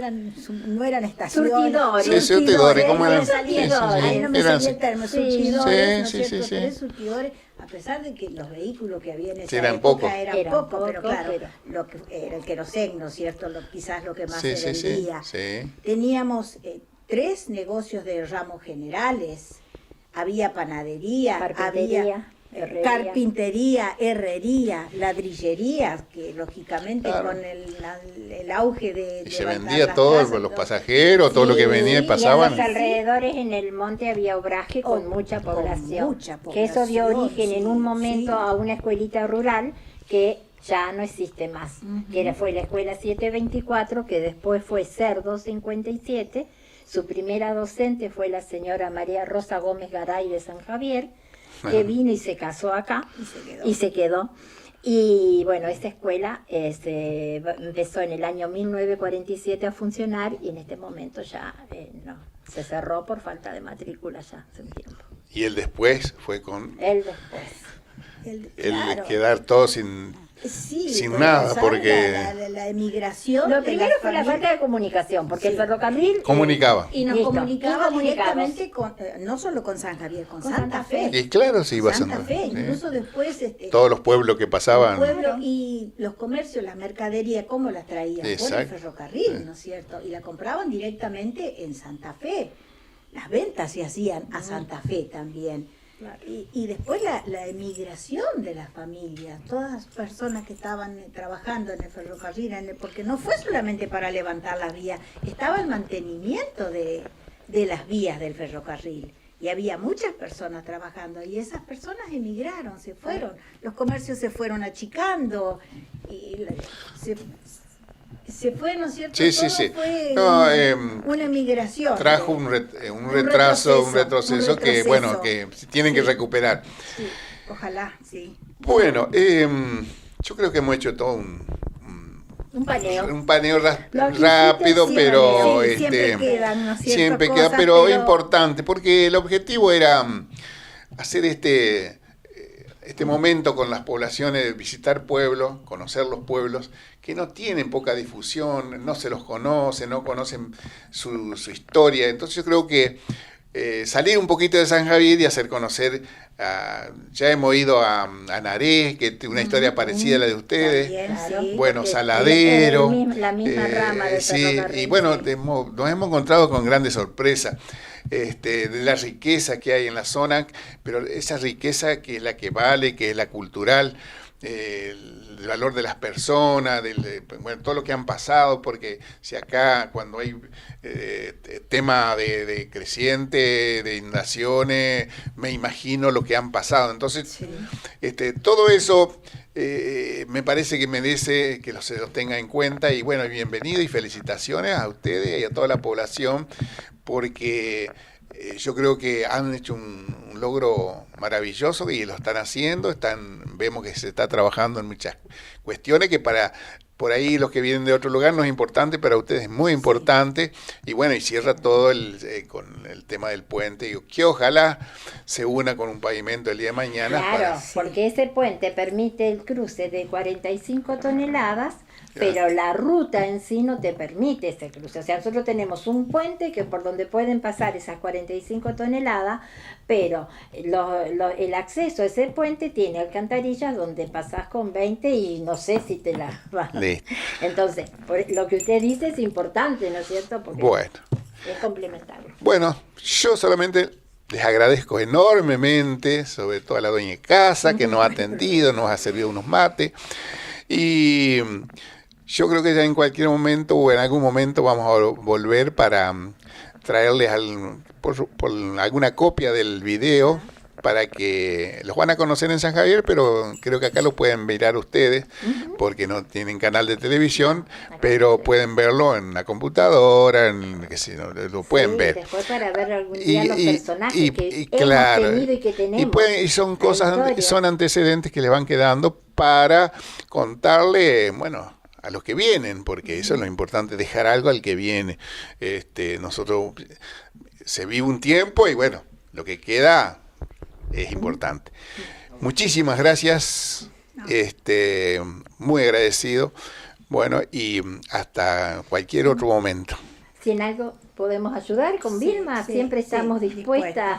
Speaker 4: eran estaciones.
Speaker 5: Surtidores.
Speaker 3: Sí, surtidores, ¿cómo eran?
Speaker 4: Ahí no me salía el término, surtidores, ¿no es
Speaker 3: Sí.
Speaker 4: cierto? 3 surtidores, a pesar de que los vehículos que había en esa
Speaker 3: Eran
Speaker 4: época
Speaker 3: pocos.
Speaker 4: eran pocos, pero claro, lo que era el queroseno, ¿no es cierto? Quizás lo que más se vendía.
Speaker 3: Sí.
Speaker 4: Teníamos 3 negocios de ramos generales, había panadería, había carpintería, herrería, ladrillería, que lógicamente
Speaker 3: Claro.
Speaker 4: con el auge de
Speaker 3: Y se
Speaker 4: levantar
Speaker 3: vendía
Speaker 4: las
Speaker 3: todo,
Speaker 4: casas,
Speaker 3: los pasajeros, todo lo que venía y
Speaker 5: Y
Speaker 3: pasaban.
Speaker 5: en los alrededores, en el monte, había obraje con mucha población. Que eso dio origen en un momento a una escuelita rural que ya no existe más. Que fue la escuela 724, que después fue CER 257. Su primera docente fue la señora María Rosa Gómez Garay de San Javier, que vino y se casó acá y se quedó. Y bueno, esta escuela empezó en el año 1947 a funcionar y en este momento ya se cerró por falta de matrícula ya hace un tiempo.
Speaker 3: Y el después fue con
Speaker 5: El después.
Speaker 3: el quedar todo sin nada, porque
Speaker 4: la emigración.
Speaker 5: Lo primero fue la falta de comunicación, porque el ferrocarril
Speaker 3: comunicaba.
Speaker 4: Y nos
Speaker 5: listo.
Speaker 4: comunicaba
Speaker 5: Y comunicamos.
Speaker 4: directamente no solo con San Javier, con Santa Fe.
Speaker 3: Y claro, sí iba
Speaker 4: Santa
Speaker 3: Santa
Speaker 4: Fe,
Speaker 3: Fe.
Speaker 4: incluso después
Speaker 3: Todos los pueblos que pasaban.
Speaker 4: los pueblos y los comercios, las mercaderías, ¿cómo las traían? Por el
Speaker 3: Exacto.
Speaker 4: ferrocarril, ¿no es cierto? Y la compraban directamente en Santa Fe. Las ventas se hacían a Santa Fe también. Y después la emigración de las familias, todas las personas que estaban trabajando en el ferrocarril, porque no fue solamente para levantar las vías, estaba el mantenimiento de las vías del ferrocarril. Y había muchas personas trabajando y esas personas emigraron, se fueron, los comercios se fueron achicando y se fue, ¿no es cierto?
Speaker 3: Sí.
Speaker 4: Fue una emigración.
Speaker 3: Trajo un retroceso que, bueno, que tienen que recuperar.
Speaker 4: Sí, ojalá, sí.
Speaker 3: Bueno, yo creo que hemos hecho todo
Speaker 5: Un paneo.
Speaker 3: un paneo
Speaker 5: Los
Speaker 3: rápido,
Speaker 5: requisitos
Speaker 3: pero
Speaker 4: sí, siempre quedan, ¿no es cierto?
Speaker 3: siempre
Speaker 4: Cosas,
Speaker 3: queda, pero importante, porque el objetivo era hacer este momento con las poblaciones de visitar pueblos, conocer los pueblos, que no tienen poca difusión, no se los conoce, no conocen su historia. Entonces yo creo que salir un poquito de San Javier y hacer conocer, ya hemos ido a Naré, que tiene una historia parecida a la de ustedes.
Speaker 4: También, sí,
Speaker 3: Bueno,
Speaker 4: porque
Speaker 3: Saladero.
Speaker 5: La misma rama del
Speaker 3: sí,
Speaker 5: ferrocarril.
Speaker 3: y bueno, nos hemos encontrado con grandes sorpresas de la riqueza que hay en la zona, pero esa riqueza que es la que vale, que es la cultural, el valor de las personas, bueno, todo lo que han pasado, porque si acá cuando hay tema de creciente, de inundaciones, me imagino lo que han pasado. Entonces, sí. Todo eso me parece que merece que se los tenga en cuenta, y bueno, bienvenido y felicitaciones a ustedes y a toda la población, porque yo creo que han hecho un logro maravilloso y lo están haciendo. Vemos que se está trabajando en muchas cuestiones que por ahí los que vienen de otro lugar no es importante, para ustedes es muy importante. Sí. Y bueno, y cierra todo con el tema del puente, que ojalá se una con un pavimento el día de mañana.
Speaker 5: Claro, porque ese puente permite el cruce de 45 toneladas, pero la ruta en sí no te permite ese cruce. O sea, nosotros tenemos un puente que por donde pueden pasar esas 45 toneladas, pero el acceso a ese puente tiene alcantarillas donde pasás con 20 y no sé si te la vas. Entonces, lo que usted dice es importante, ¿no es cierto? Porque bueno, es complementario.
Speaker 3: Bueno, yo solamente les agradezco enormemente, sobre todo a la dueña de casa que nos ha atendido, nos ha servido unos mates, y yo creo que ya en cualquier momento o en algún momento vamos a volver para traerles por alguna copia del video, para que los van a conocer en San Javier, pero creo que acá lo pueden mirar ustedes, porque no tienen canal de televisión, pero pueden verlo en la computadora, lo pueden ver.
Speaker 5: Después para ver algún día los personajes que
Speaker 3: claro,
Speaker 5: hemos tenido y que tenemos.
Speaker 3: Y son cosas, son antecedentes que le van quedando para contarle, bueno, a los que vienen, porque eso es lo importante, dejar algo al que viene. Nosotros se vive un tiempo y bueno, lo que queda es importante. Muchísimas gracias, muy agradecido. Bueno, y hasta cualquier otro momento.
Speaker 5: Si en algo podemos ayudar con Vilma, siempre estamos dispuestas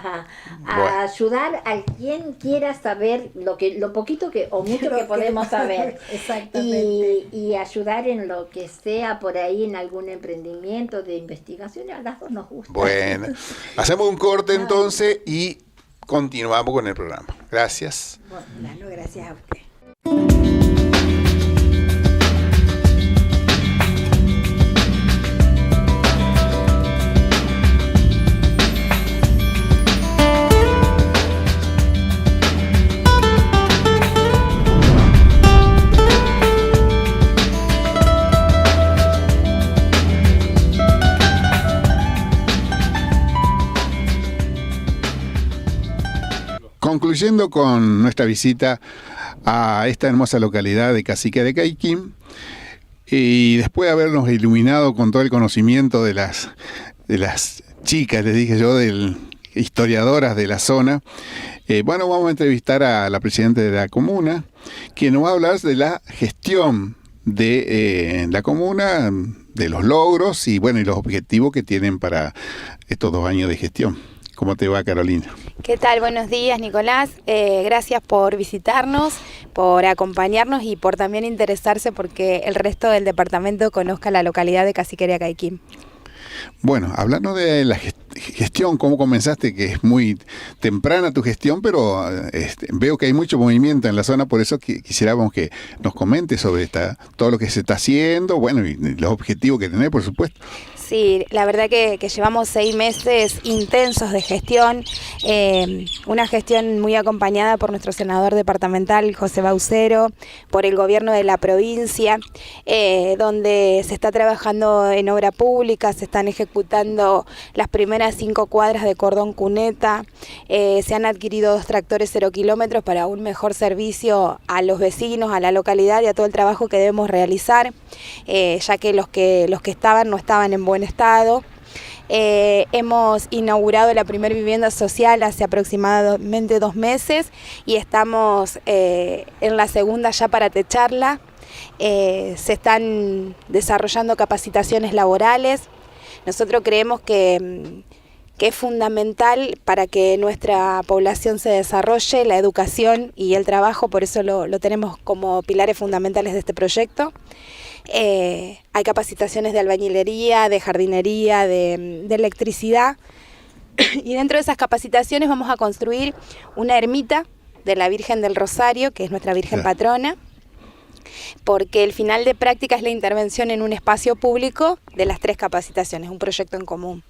Speaker 5: a ayudar a quien quiera saber lo poquito o mucho que podemos saber.
Speaker 4: Exactamente.
Speaker 5: Y ayudar en lo que sea por ahí, en algún emprendimiento de investigación, a las dos nos gusta.
Speaker 3: Bueno, hacemos un corte entonces y continuamos con el programa. Gracias.
Speaker 4: Bueno, gracias a usted.
Speaker 3: Concluyendo con nuestra visita a esta hermosa localidad de Cacique de Caiquín, y después de habernos iluminado con todo el conocimiento de las chicas, les dije yo, historiadoras de la zona, bueno, vamos a entrevistar a la presidenta de la comuna, quien nos va a hablar de la gestión de la comuna, de los logros y bueno, y los objetivos que tienen para estos 2 años de gestión. ¿Cómo te va, Carolina?
Speaker 6: ¿Qué tal? Buenos días, Nicolás. Gracias por visitarnos, por acompañarnos y por también interesarse porque el resto del departamento conozca la localidad de Cacique de Caiquín.
Speaker 3: Bueno, hablando de la gestión, ¿cómo comenzaste? Que es muy temprana tu gestión, pero veo que hay mucho movimiento en la zona, por eso quisiéramos que nos comentes sobre todo lo que se está haciendo, bueno, y los objetivos que tenés, por supuesto.
Speaker 6: Sí, la verdad que llevamos 6 meses intensos de gestión, una gestión muy acompañada por nuestro senador departamental, José Baucero, por el gobierno de la provincia, donde se está trabajando en obra pública, se están ejecutando las primeras 5 cuadras de cordón cuneta, se han adquirido 2 tractores 0 kilómetros para un mejor servicio a los vecinos, a la localidad y a todo el trabajo que debemos realizar, ya que los que estaban no estaban en buen estado. Hemos inaugurado la primera vivienda social hace aproximadamente 2 meses y estamos en la segunda ya para techarla. Se están desarrollando capacitaciones laborales. Nosotros creemos que es fundamental para que nuestra población se desarrolle, la educación y el trabajo, por eso lo tenemos como pilares fundamentales de este proyecto. Hay capacitaciones de albañilería, de jardinería, de electricidad, y dentro de esas capacitaciones vamos a construir una ermita de la Virgen del Rosario, que es nuestra Virgen patrona, porque el final de práctica es la intervención en un espacio público de las 3 capacitaciones, un proyecto en común.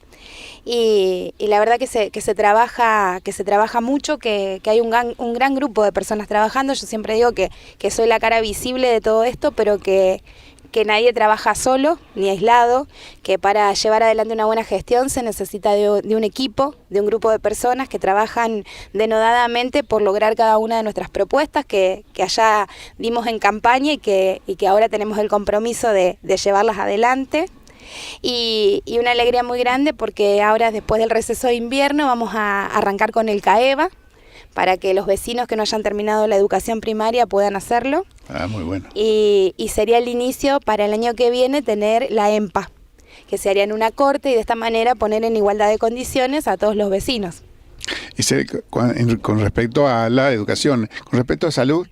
Speaker 6: Y la verdad que se trabaja mucho, que hay un gran grupo de personas trabajando. Yo siempre digo que soy la cara visible de todo esto, pero que nadie trabaja solo ni aislado, que para llevar adelante una buena gestión se necesita de un equipo, de un grupo de personas que trabajan denodadamente por lograr cada una de nuestras propuestas que allá dimos en campaña y que ahora tenemos el compromiso de llevarlas adelante. Y una alegría muy grande porque ahora, después del receso de invierno, vamos a arrancar con el CAEVA para que los vecinos que no hayan terminado la educación primaria puedan hacerlo.
Speaker 3: Muy bueno.
Speaker 6: Y sería el inicio para el año que viene tener la EMPA, que se haría en una corte, y de esta manera poner en igualdad de condiciones a todos los vecinos.
Speaker 3: Y con respecto a la educación, con respecto a salud.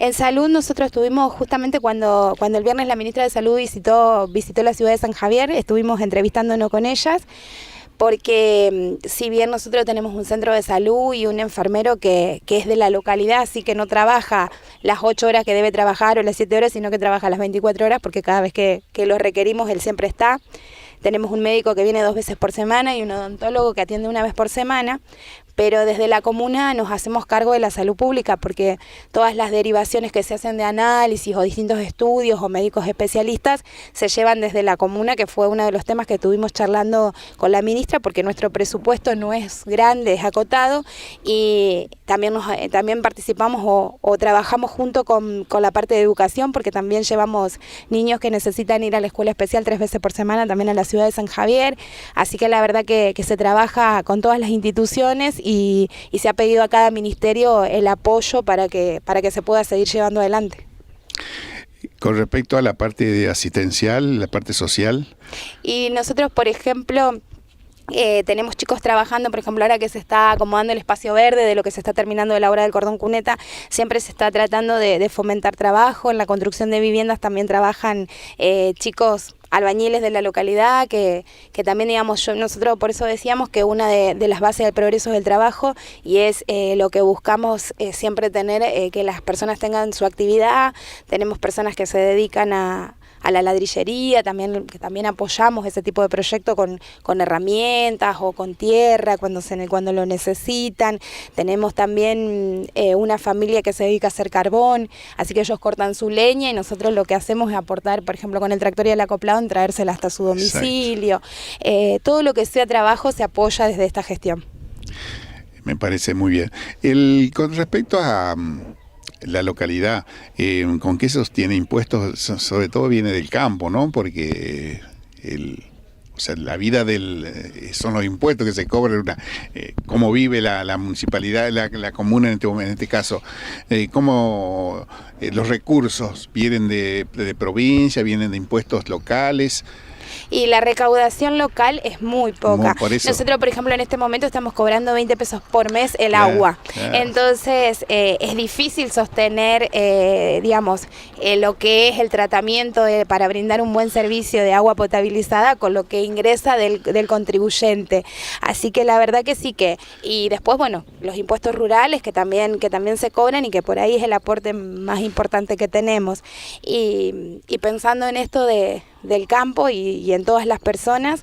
Speaker 6: En salud nosotros estuvimos justamente cuando el viernes la ministra de Salud visitó la ciudad de San Javier, estuvimos entrevistándonos con ellas, porque si bien nosotros tenemos un centro de salud y un enfermero que es de la localidad, así que no trabaja las 8 horas que debe trabajar o las 7 horas, sino que trabaja las 24 horas, porque cada vez que lo requerimos él siempre está. Tenemos un médico que viene 2 veces por semana y un odontólogo que atiende 1 vez por semana, pero desde la comuna nos hacemos cargo de la salud pública, porque todas las derivaciones que se hacen de análisis o distintos estudios o médicos especialistas se llevan desde la comuna, que fue uno de los temas que estuvimos charlando con la ministra, porque nuestro presupuesto no es grande, es acotado, y también participamos o trabajamos junto con la parte de educación, porque también llevamos niños que necesitan ir a la escuela especial 3 veces por semana, también a la ciudad de San Javier, así que la verdad que se trabaja con todas las instituciones y se ha pedido a cada ministerio el apoyo para que se pueda seguir llevando adelante.
Speaker 3: Con respecto a la parte asistencial, la parte social.
Speaker 6: Y nosotros, por ejemplo, tenemos chicos trabajando, por ejemplo, ahora que se está acomodando el espacio verde de lo que se está terminando de la obra del cordón cuneta, siempre se está tratando de fomentar trabajo. En la construcción de viviendas también trabajan chicos albañiles de la localidad, que también, digamos, nosotros por eso decíamos que una de las bases del progreso es el trabajo, y es lo que buscamos siempre tener, que las personas tengan su actividad. Tenemos personas que se dedican a la ladrillería, que también apoyamos ese tipo de proyecto con herramientas o con tierra cuando lo necesitan. Tenemos también una familia que se dedica a hacer carbón, así que ellos cortan su leña y nosotros lo que hacemos es aportar, por ejemplo, con el tractor y el acoplado, en traérsela hasta su domicilio. Todo lo que sea trabajo se apoya desde esta gestión.
Speaker 3: Me parece muy bien. Con respecto a la localidad, ¿con qué sostiene impuestos? Sobre todo viene del campo, ¿no? Porque la vida son los impuestos que se cobran, cómo vive la municipalidad, la comuna en este caso, cómo los recursos vienen de provincia, vienen de impuestos locales.
Speaker 6: Y la recaudación local es muy poca. Nosotros, por ejemplo, en este momento estamos cobrando 20 pesos por mes el agua. Entonces, es difícil sostener, lo que es el tratamiento para brindar un buen servicio de agua potabilizada con lo que ingresa del contribuyente. Así que la verdad que sí y después, bueno, los impuestos rurales que también se cobran y que por ahí es el aporte más importante que tenemos. Y pensando en esto del campo y en todas las personas,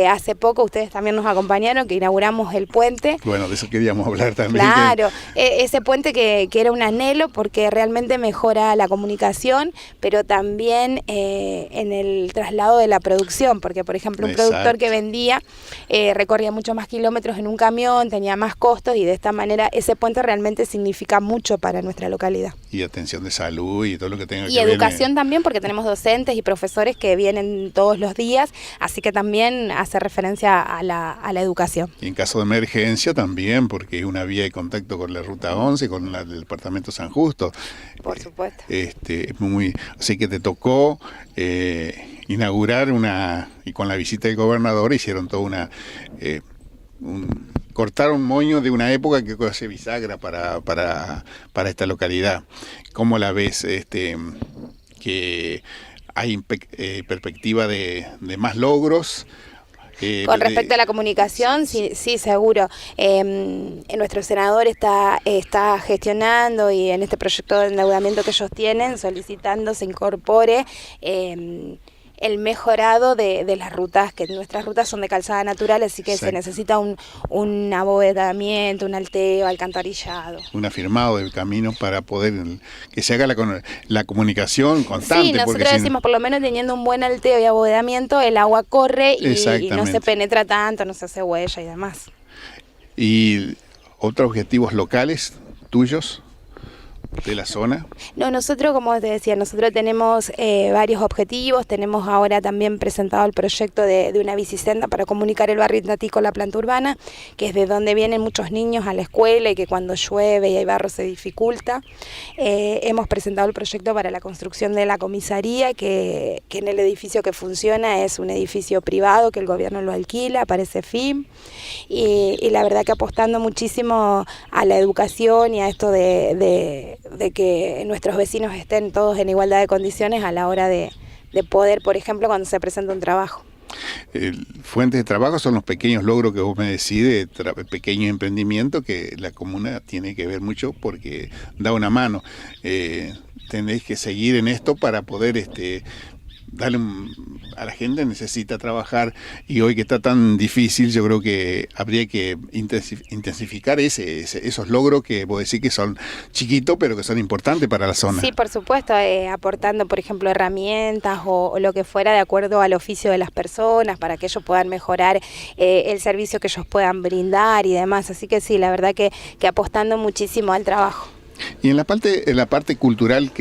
Speaker 6: hace poco ustedes también nos acompañaron, que inauguramos el puente.
Speaker 3: Bueno, de eso queríamos hablar también.
Speaker 6: Claro, ese puente que era un anhelo porque realmente mejora la comunicación, pero también en el traslado de la producción, porque por ejemplo un productor que vendía recorría muchos más kilómetros en un camión, tenía más costos, y de esta manera ese puente realmente significa mucho para nuestra localidad.
Speaker 3: Y atención de salud y todo lo que tenga que
Speaker 6: ver. Y educación también, porque tenemos docentes y profesores que vienen todos los días, así que también hace referencia a la educación.
Speaker 3: Y en caso de emergencia también, porque es una vía de contacto con la Ruta 11, con el departamento San Justo.
Speaker 6: Por supuesto.
Speaker 3: Así que te tocó inaugurar y con la visita del gobernador hicieron toda cortaron un moño de una época que hace bisagra para esta localidad. ¿Cómo la ves? Que hay perspectiva de más logros.
Speaker 6: Con respecto a la comunicación, sí, seguro. Nuestro senador está gestionando y en este proyecto de endeudamiento que ellos tienen, solicitando se incorpore el mejorado de las rutas, que nuestras rutas son de calzada natural, así que se necesita un abovedamiento, un alteo, alcantarillado.
Speaker 3: Un afirmado del camino para poder que se haga la comunicación constante.
Speaker 6: Sí, nosotros decimos, por lo menos teniendo un buen alteo y abovedamiento, el agua corre y no se penetra tanto, no se hace huella y demás.
Speaker 3: ¿Y otros objetivos locales tuyos? ¿De la zona?
Speaker 6: No, nosotros, como te decía, nosotros tenemos varios objetivos. Tenemos ahora también presentado el proyecto de una bicisenda para comunicar el barrio Itatí con la planta urbana, que es de donde vienen muchos niños a la escuela y que cuando llueve y hay barro se dificulta. Hemos presentado el proyecto para la construcción de la comisaría, que en el edificio que funciona es un edificio privado que el gobierno lo alquila, aparece FIM, y la verdad que apostando muchísimo a la educación y a esto de que nuestros vecinos estén todos en igualdad de condiciones a la hora de poder, por ejemplo, cuando se presenta un trabajo.
Speaker 3: Fuentes de trabajo son los pequeños logros que vos me decís de pequeño emprendimiento que la comuna tiene que ver mucho porque da una mano. Tenéis que seguir en esto para poder darle a la gente, necesita trabajar, y hoy que está tan difícil, yo creo que habría que intensificar esos logros que vos decís que son chiquitos pero que son importantes para la zona.
Speaker 6: Sí, por supuesto, aportando por ejemplo herramientas o lo que fuera de acuerdo al oficio de las personas para que ellos puedan mejorar el servicio que ellos puedan brindar y demás, así que sí, la verdad que apostando muchísimo al trabajo.
Speaker 3: Y en la parte cultural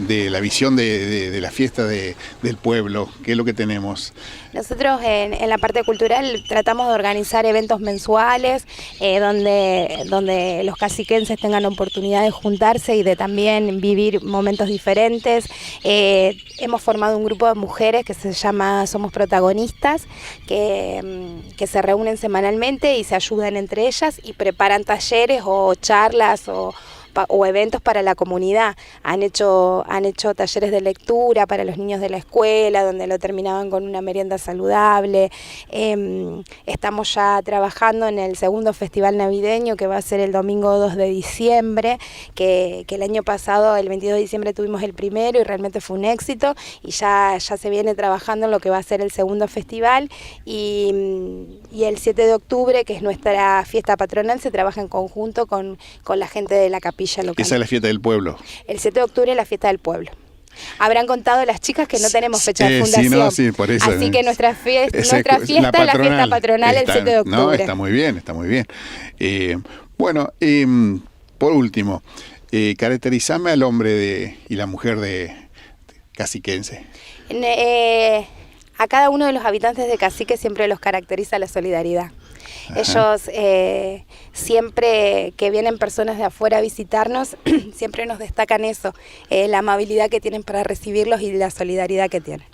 Speaker 3: de la visión de la fiesta del pueblo, ¿qué es lo que tenemos?
Speaker 6: Nosotros en la parte cultural tratamos de organizar eventos mensuales donde los caciquenses tengan la oportunidad de juntarse y de también vivir momentos diferentes. Hemos formado un grupo de mujeres que se llama Somos Protagonistas, que se reúnen semanalmente y se ayudan entre ellas y preparan talleres o charlas o eventos para la comunidad. Han hecho talleres de lectura para los niños de la escuela, donde lo terminaban con una merienda saludable. Estamos ya trabajando en el segundo festival navideño, que va a ser el domingo 2 de diciembre, que el año pasado, el 22 de diciembre, tuvimos el primero y realmente fue un éxito, y ya se viene trabajando en lo que va a ser el segundo festival, y el 7 de octubre, que es nuestra fiesta patronal, se trabaja en conjunto con la gente de la capilla local.
Speaker 3: Esa es la fiesta del pueblo.
Speaker 6: El 7 de octubre es la fiesta del pueblo. Habrán contado las chicas que no tenemos fecha de fundación.
Speaker 3: Sí, no, sí, por eso.
Speaker 6: Así que nuestra fiesta es la fiesta patronal el 7 de octubre.
Speaker 3: No, está muy bien, está muy bien. Bueno, por último, caracterizame al hombre y la mujer de caciquense.
Speaker 6: A cada uno de los habitantes de Cacique siempre los caracteriza la solidaridad. Ajá. Ellos siempre que vienen personas de afuera a visitarnos, siempre nos destacan eso, la amabilidad que tienen para recibirlos y la solidaridad que tienen.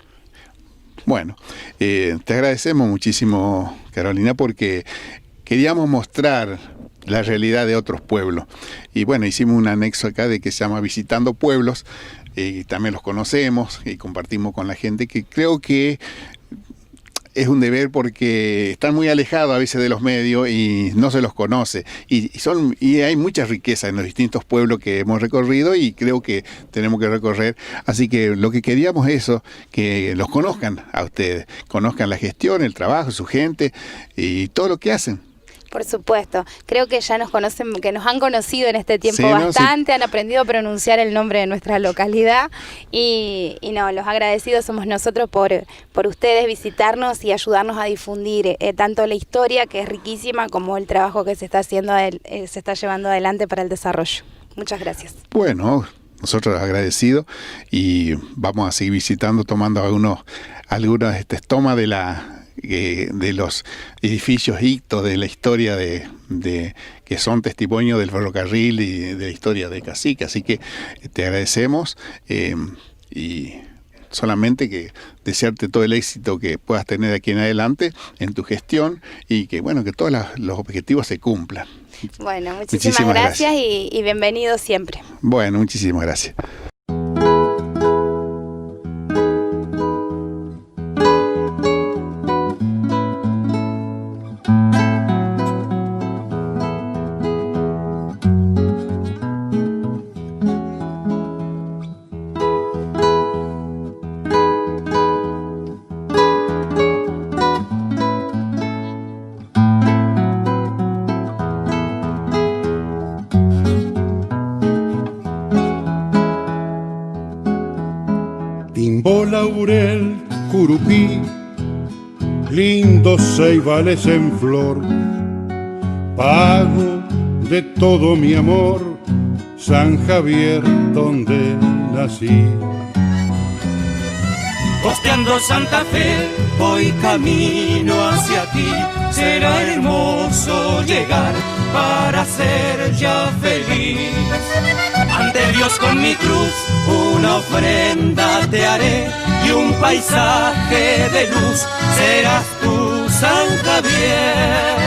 Speaker 3: Bueno, te agradecemos muchísimo, Carolina, porque queríamos mostrar la realidad de otros pueblos. Y bueno, hicimos un anexo acá de que se llama Visitando Pueblos, y también los conocemos y compartimos con la gente, que creo que es un deber porque están muy alejados a veces de los medios y no se los conoce. Y hay mucha riqueza en los distintos pueblos que hemos recorrido y creo que tenemos que recorrer. Así que lo que queríamos es eso, que los conozcan a ustedes, conozcan la gestión, el trabajo, su gente y todo lo que hacen.
Speaker 6: Por supuesto, creo que ya nos conocen, que nos han conocido en este tiempo bastante, han aprendido a pronunciar el nombre de nuestra localidad y los agradecidos somos nosotros por ustedes visitarnos y ayudarnos a difundir tanto la historia, que es riquísima, como el trabajo que se está haciendo, se está llevando adelante para el desarrollo. Muchas gracias.
Speaker 3: Bueno, nosotros agradecidos, y vamos a seguir visitando, tomando algunas tomas de los edificios hitos de la historia que son testimonio del ferrocarril y de la historia de Cacique. Así que te agradecemos, y solamente que desearte todo el éxito que puedas tener de aquí en adelante en tu gestión, y que que todos los objetivos se cumplan.
Speaker 6: Bueno, muchísimas gracias. Y bienvenido siempre.
Speaker 3: Bueno, muchísimas gracias.
Speaker 1: Timbo, laurel, curupí, lindos ceibales en flor, pago de todo mi amor, San Javier donde nací.
Speaker 2: Costeando Santa Fe, voy camino hacia ti. Será hermoso llegar para ser ya feliz. Ante Dios con mi cruz, una ofrenda te haré, y un paisaje de luz serás tú, San Javier.